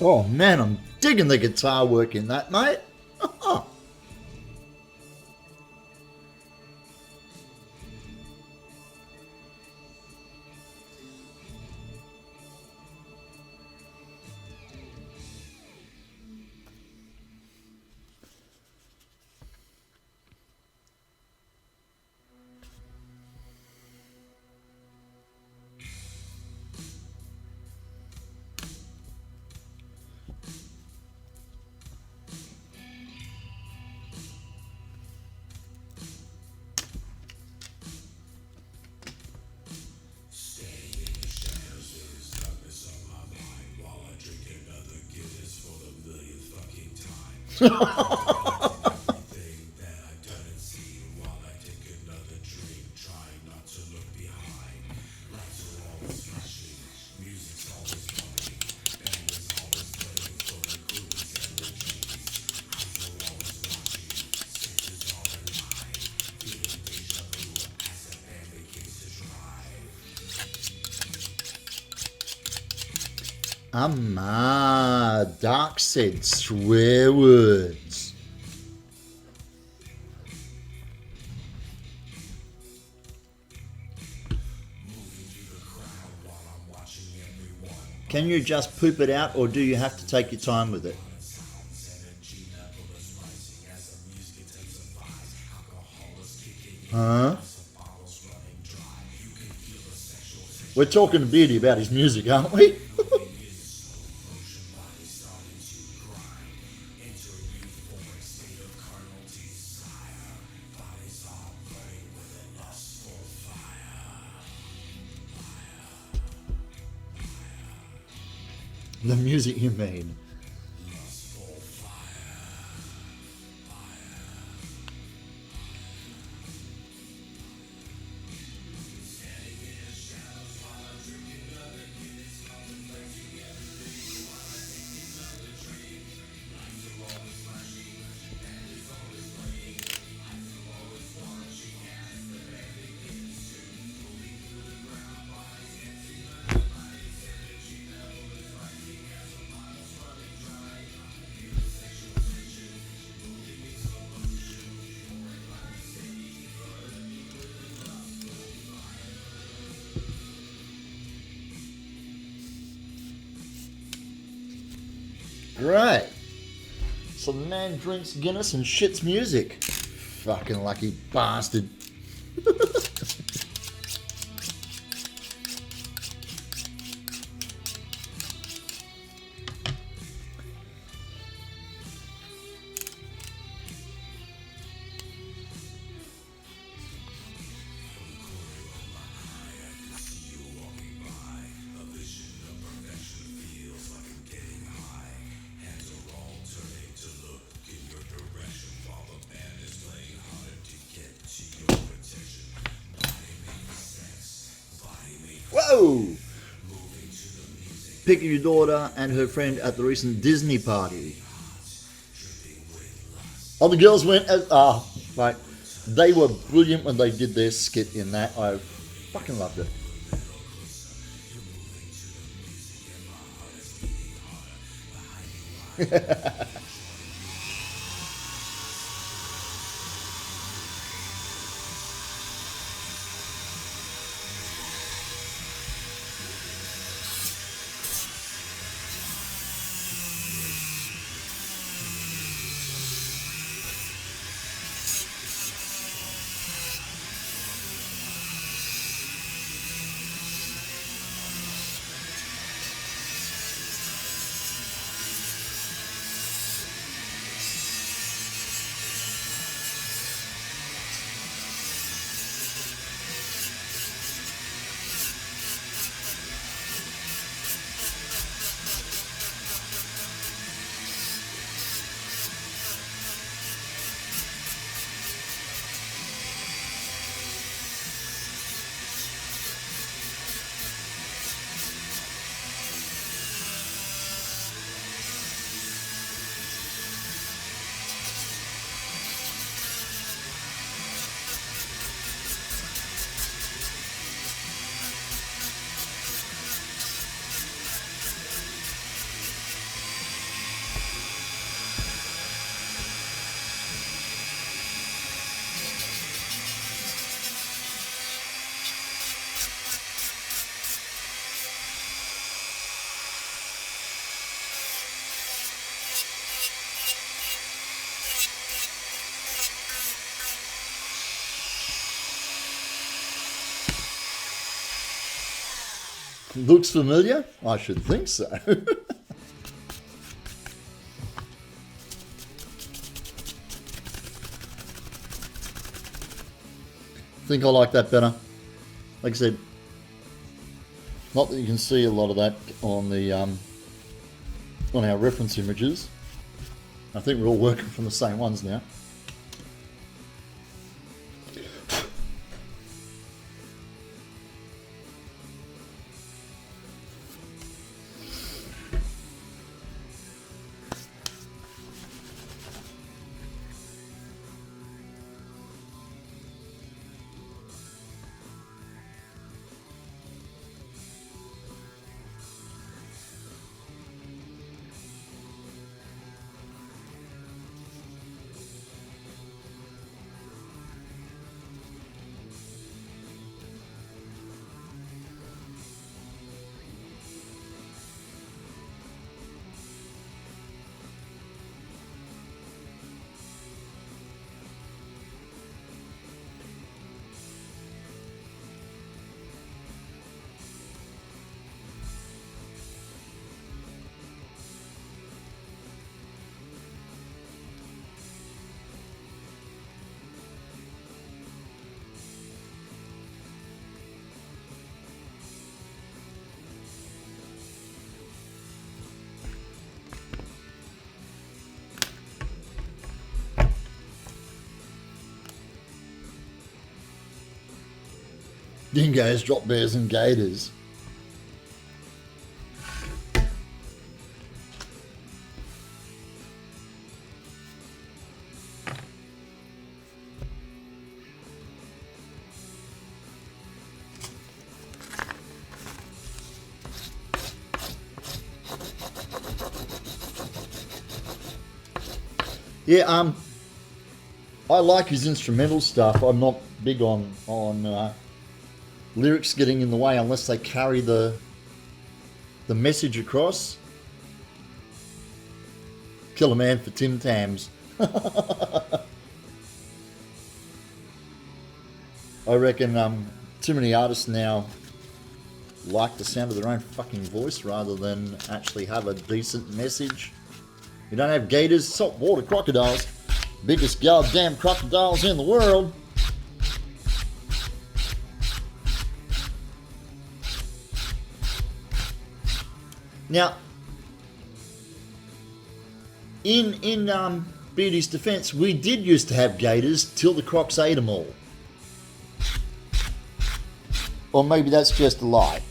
Oh man, I'm digging the guitar work in that, mate. Dark said swear words. Can you just poop it out, or do you have to take your time with it? Huh? We're talking to Beardy about his music, aren't we? The music, you mean? Right. So the man drinks Guinness and shits music. Fucking lucky bastard. Whoa! Pick your daughter and her friend at the recent Disney party. Oh, the girls went as right. They were brilliant when they did their skit in that. I fucking loved it. Looks familiar? I should think so. Think I like that better. Like I said, not that you can see a lot of that on the on our reference images. I think we're all working from the same ones now. Dingoes, drop bears, and gators. Yeah, I like his instrumental stuff. I'm not big on lyrics getting in the way unless they carry the message across. Kill a man for Tim Tams. I reckon too many artists now like the sound of their own fucking voice rather than actually have a decent message. You don't have gators, saltwater crocodiles, biggest goddamn crocodiles in the world. Now, in Beauty's defence, we did used to have gators till the crocs ate them all. Or maybe that's just a lie.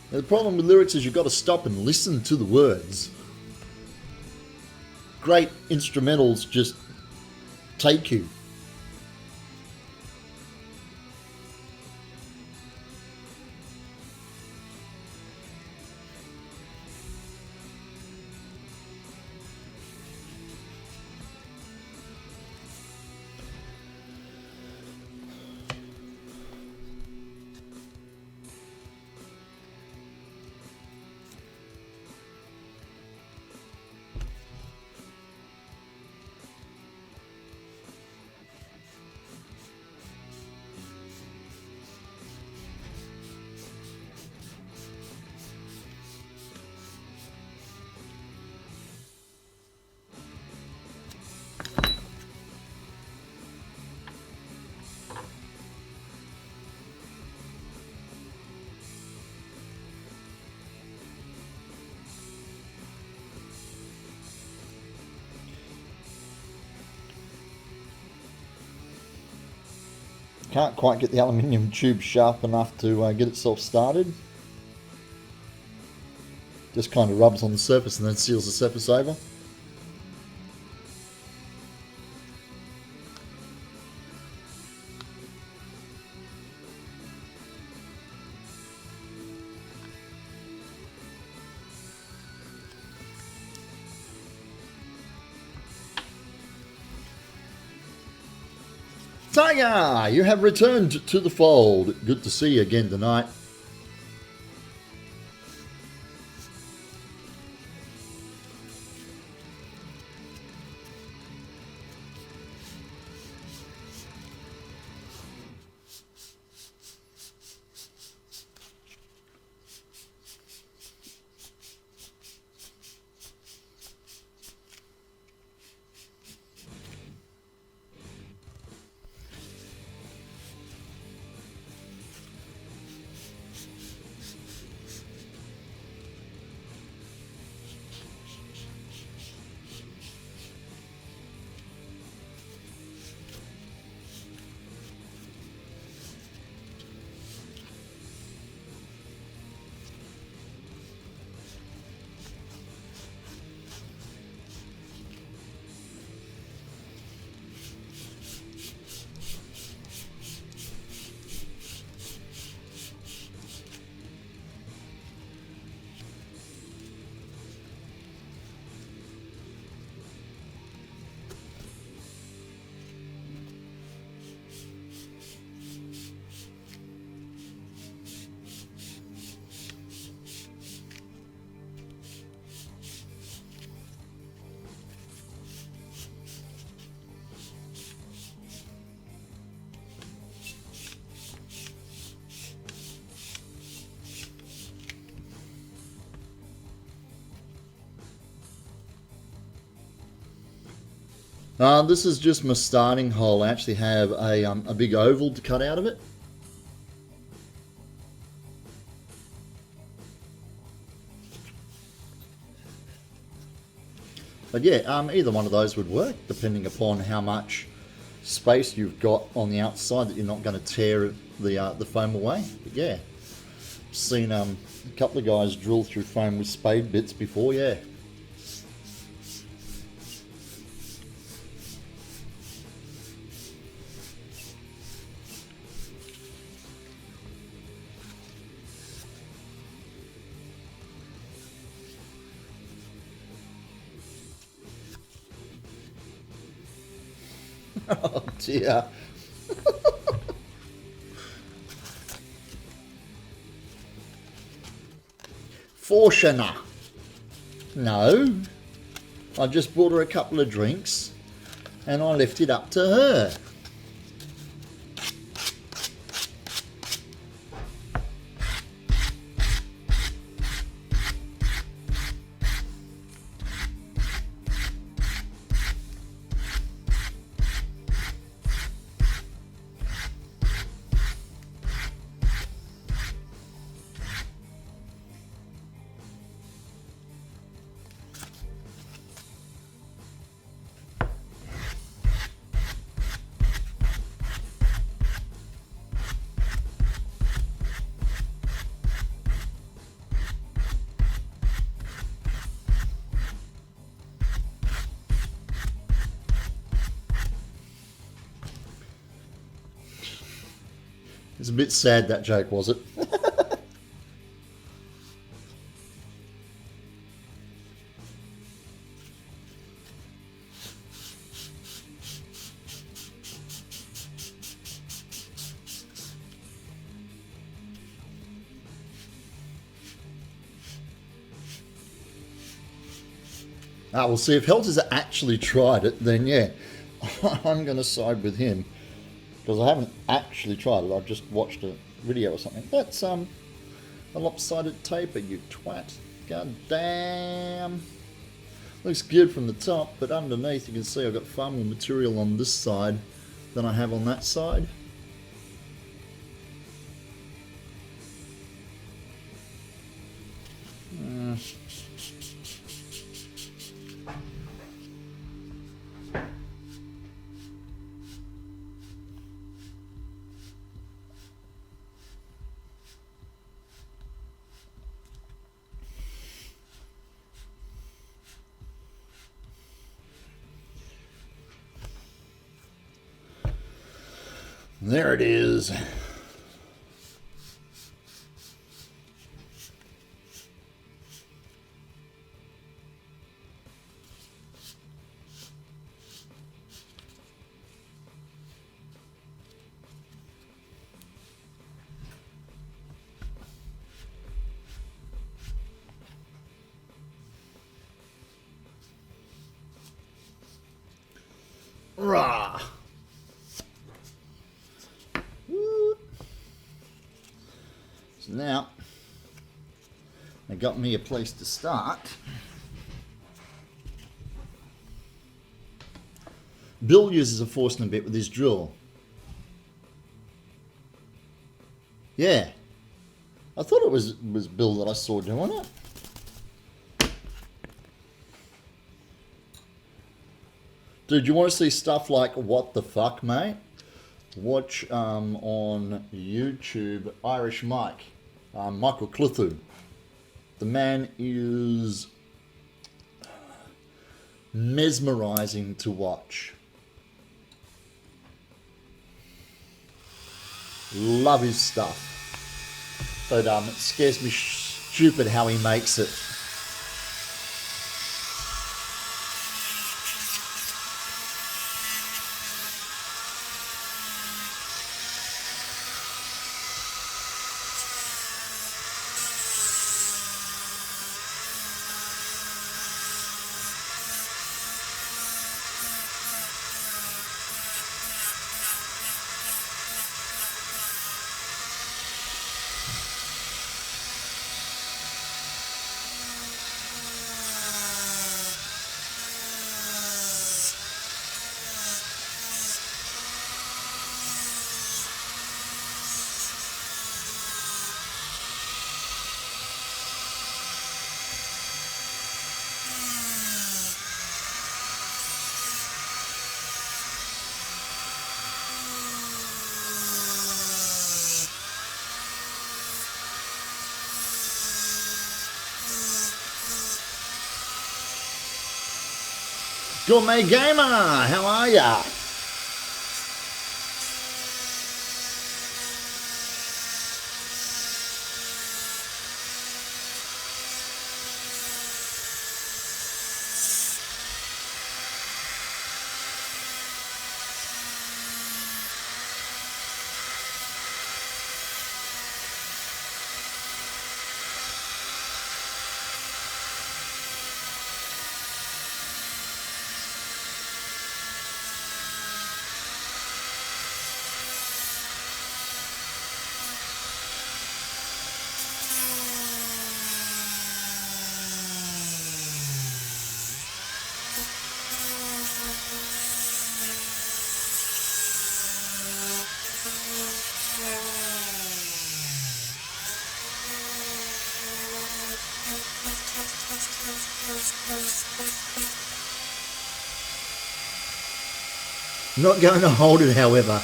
Now, the problem with lyrics is you've got to stop and listen to the words. Great instrumentals just take you. Can't quite get the aluminium tube sharp enough to get itself started. Just kind of rubs on the surface and then seals the surface over. Tiger, you have returned to the fold. Good to see you again tonight. This is just my starting hole. I actually have a big oval to cut out of it. But yeah, either one of those would work, depending upon how much space you've got on the outside that you're not going to tear the foam away. But yeah, seen a couple of guys drill through foam with spade bits before. Yeah. Oh dear. Fortuna. No. I just bought her a couple of drinks and I left it up to her. It's a bit sad, that joke, was it? We'll see if Helter's actually tried it, then yeah, I'm going to side with him. Because I haven't actually tried it, I've just watched a video or something. That's a lopsided taper, you twat. God damn. Looks good from the top, but underneath you can see I've got far more material on this side than I have on that side. There it is. Rah! So now, they got me a place to start. Bill uses a Forstner bit with his drill. Yeah. I thought it was Bill that I saw doing it. Dude, you want to see stuff like what the fuck, mate? Watch on YouTube Irish Mike, Michael Clithu. The man is mesmerizing to watch. Love his stuff. But it scares me stupid how he makes it. Gourmet Gamer, how are ya? Not going to hold it, however.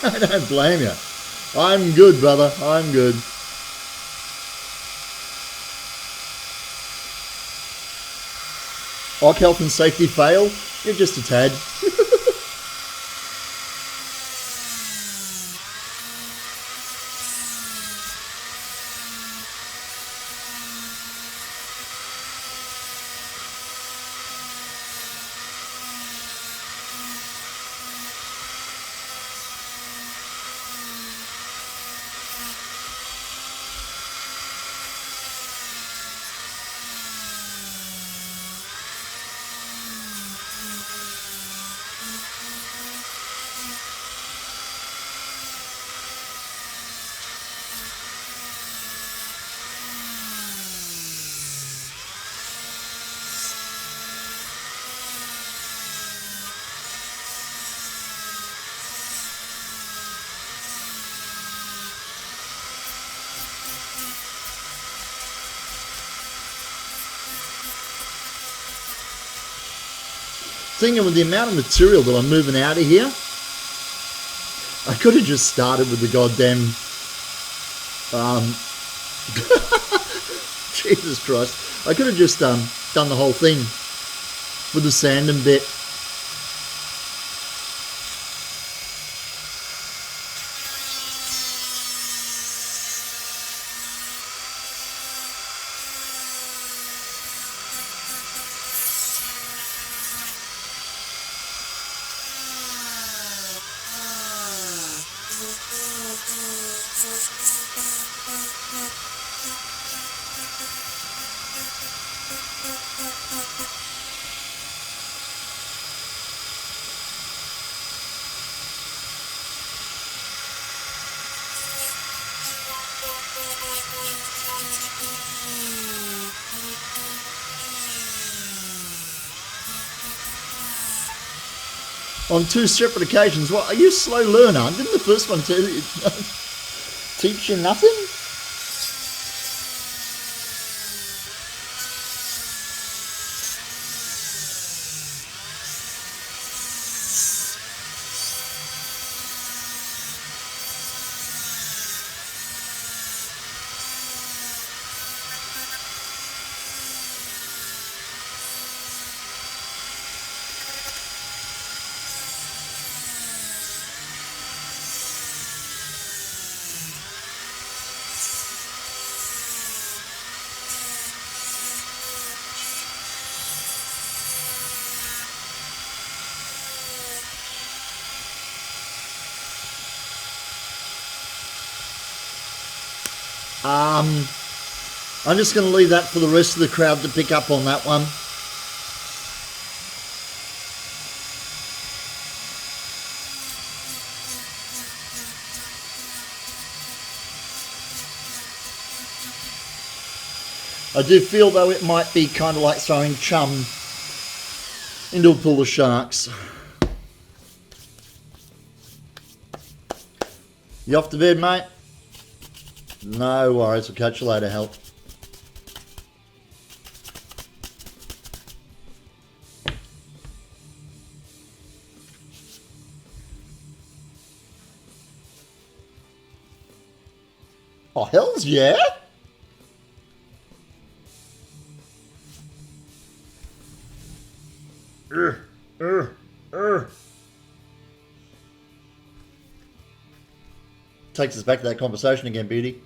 I don't blame you. I'm good, brother. I'm good. Ock health and safety fail? You're just a tad. Thinking with the amount of material that I'm moving out of here, I could have just started with the goddamn, Jesus Christ, I could have just done the whole thing with the sand and bit. On two separate occasions. What, are you a slow learner? Didn't the first one teach you nothing? I'm just going to leave that for the rest of the crowd to pick up on that one. I do feel though it might be kind of like throwing chum into a pool of sharks. You off to bed, mate? No worries, I'll catch you later, Hal. Oh, hells yeah! Takes us back to that conversation again, Beauty.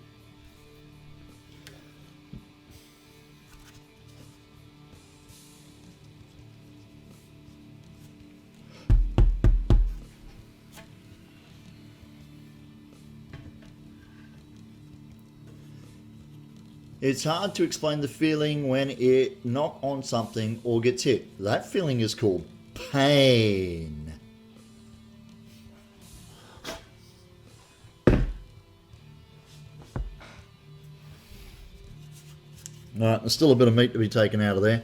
It's hard to explain the feeling when it knocks on something or gets hit. That feeling is called pain. Alright, there's still a bit of meat to be taken out of there.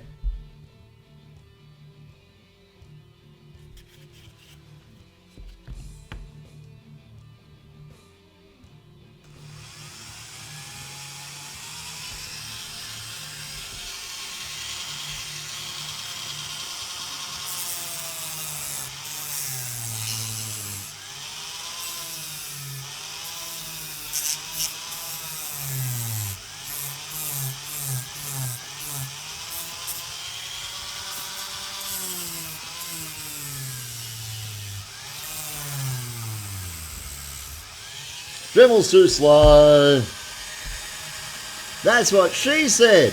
Dribbles too slow. That's what she said.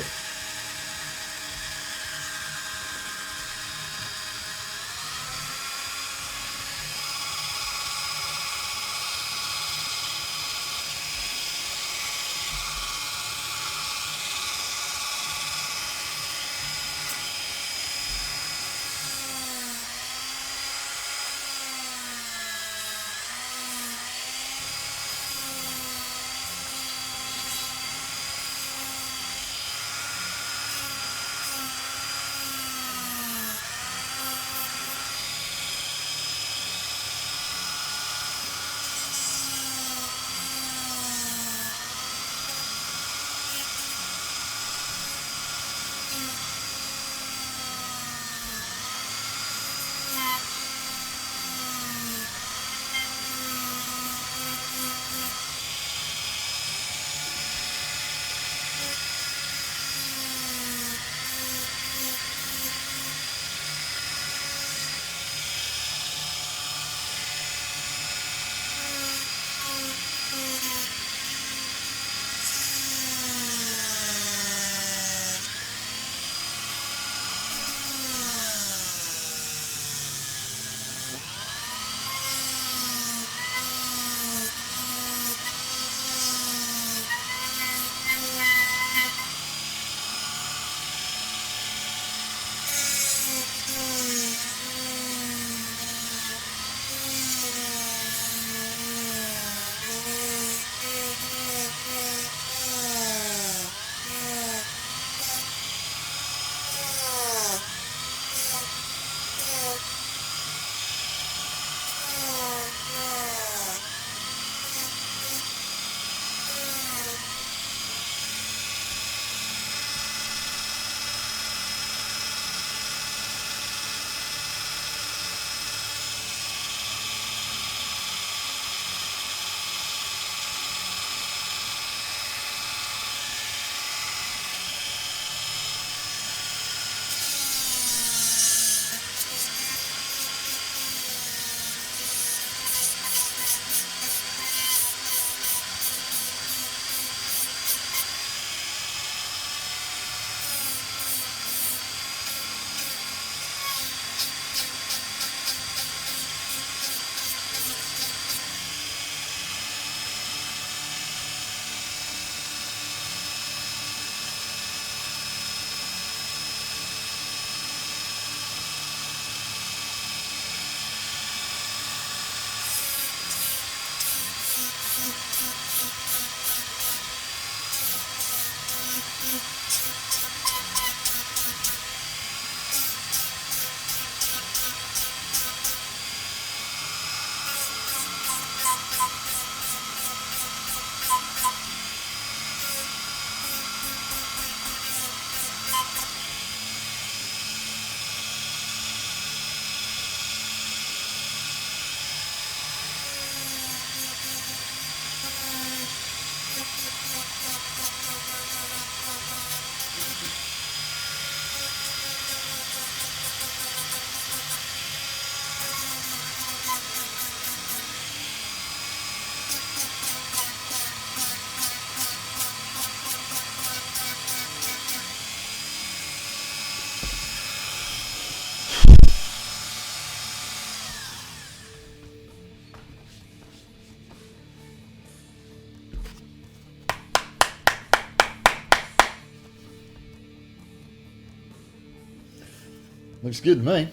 Looks good to me.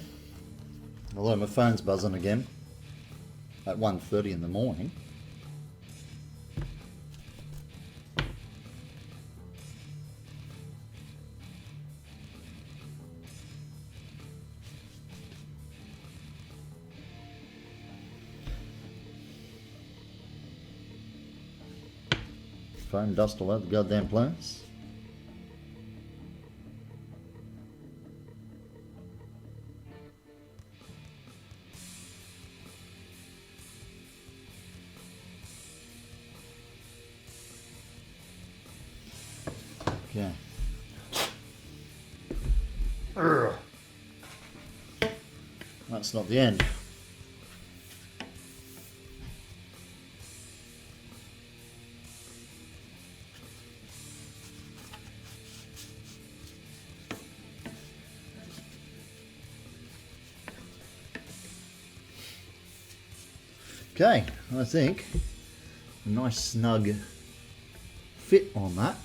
Although my phone's buzzing again at 1:30 in the morning. Phone dust all over the goddamn place. Okay. That's not the end. Okay, I think a nice snug fit on that.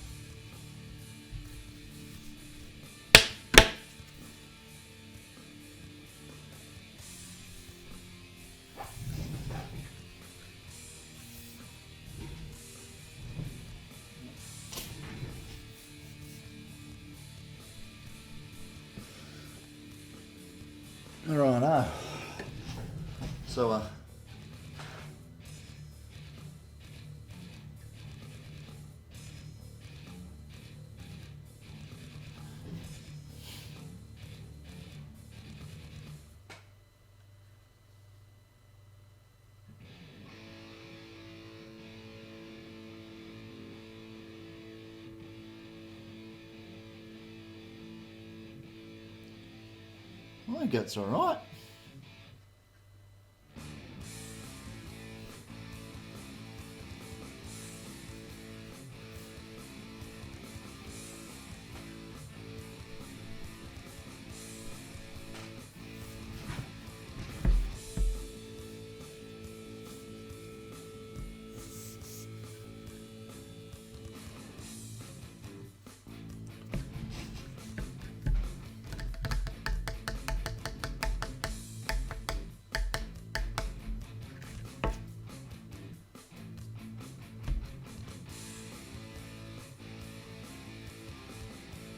Righto. So, I think that's all right.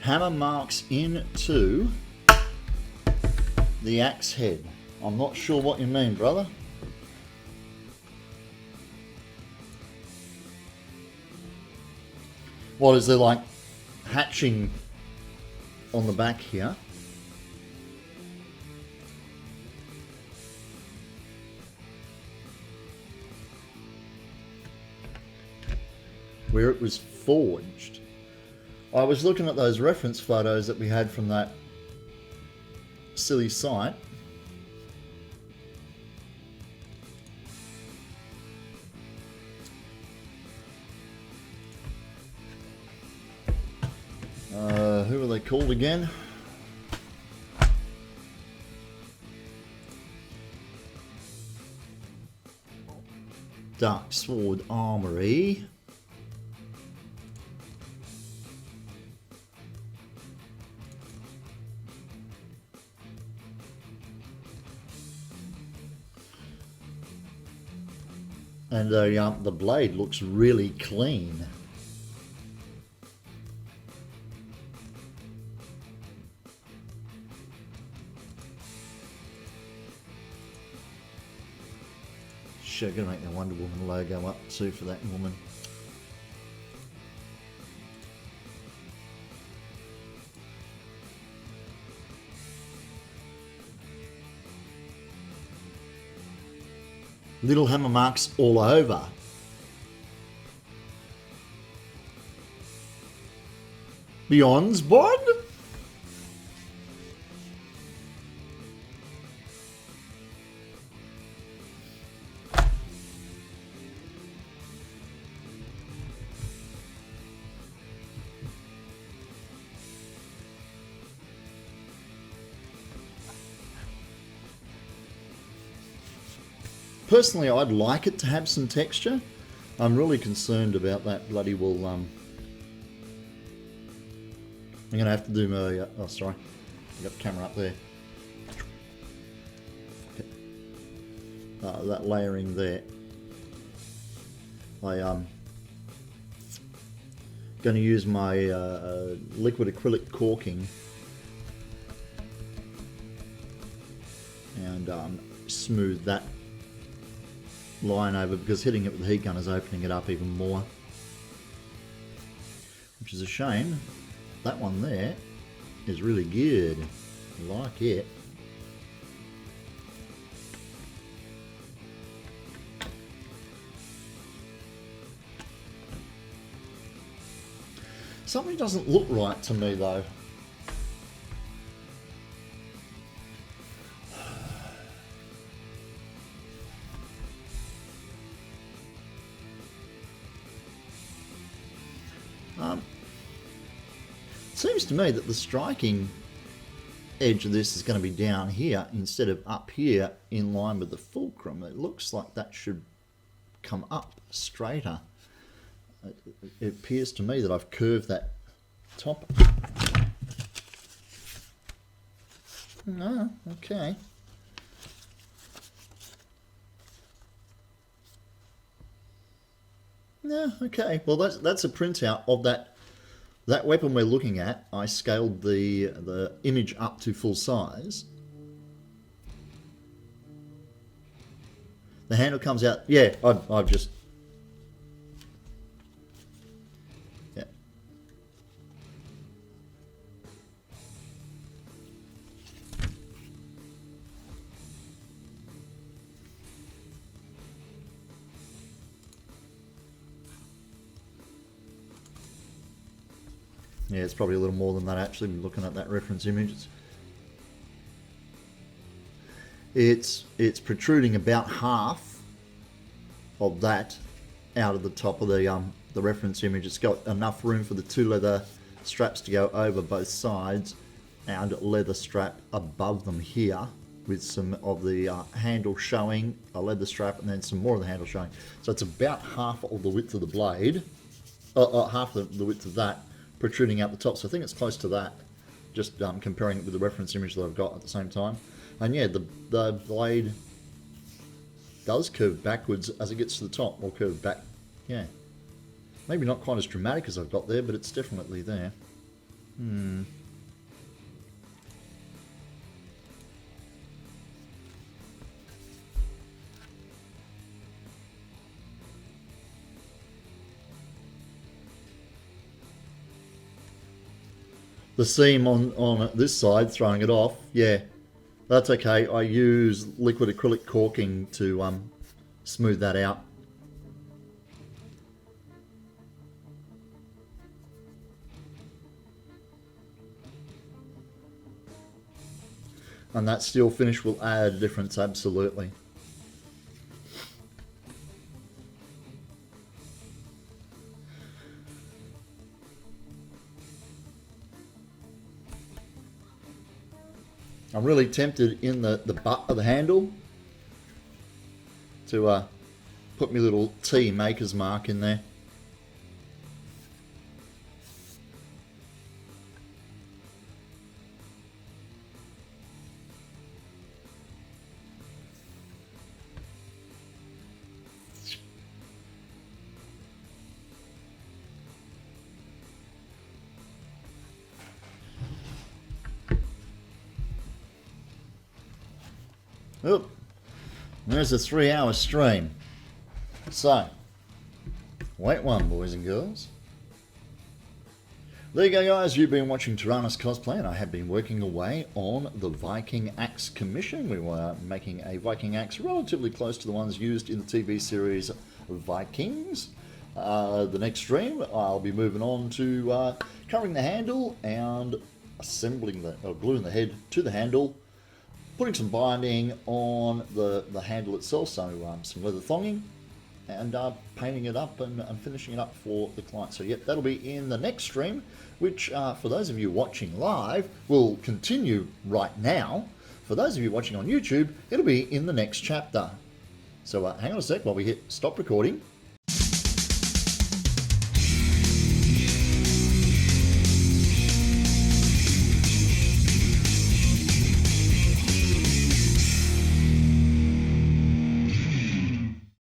Hammer marks into the axe head. I'm not sure what you mean, brother. What is there, like hatching on the back here? Where it was forged. I was looking at those reference photos that we had from that silly site. Who are they called again? Dark Sword Armory. And the blade looks really clean. Sure, gonna make the Wonder Woman logo up too for that woman. Little hammer marks all over. Beyond's Bod? Personally, I'd like it to have some texture. I'm really concerned about that bloody well. I'm going to have to do my. Oh, sorry, I got the camera up there. that layering there. I'm going to use my liquid acrylic caulking and smooth that line over, because hitting it with the heat gun is opening it up even more, which is a shame. That one there is really good. I like it. Something doesn't look right to me though. Seems to me that the striking edge of this is going to be down here instead of up here in line with the fulcrum. It looks like that should come up straighter. It appears to me that I've curved that top. No, okay. No, okay. Well, that's a printout of that weapon we're looking at. I scaled the image up to full size. The handle comes out. Yeah, I've just. Yeah. Yeah, it's probably a little more than that actually, looking at that reference image. It's protruding about half of that out of the top of the reference image. It's got enough room for the two leather straps to go over both sides and a leather strap above them here, with some of the handle showing, a leather strap, and then some more of the handle showing. So it's about half of the width of the blade, half the width of that protruding out the top. So I think it's close to that, just comparing it with the reference image that I've got at the same time. And yeah, the blade does curve backwards as it gets to the top, or curve back. Yeah, maybe not quite as dramatic as I've got there, but it's definitely there. The seam on this side, throwing it off, yeah, that's okay. I use liquid acrylic caulking to smooth that out. And that steel finish will add a difference, absolutely. I'm really tempted in the butt of the handle to put my little T maker's mark in there. Oop, there's a 3-hour stream. So, wait one, boys and girls. There you go, guys. You've been watching Tyrannus Cosplay, and I have been working away on the Viking axe commission. We were making a Viking axe relatively close to the ones used in the TV series Vikings. The next stream, I'll be moving on to covering the handle and assembling gluing the head to the handle, putting some binding on the handle itself, so some leather thonging, and painting it up and finishing it up for the client. So yep, that'll be in the next stream, which for those of you watching live will continue right now. For those of you watching on YouTube, it'll be in the next chapter. So hang on a sec while we hit stop recording.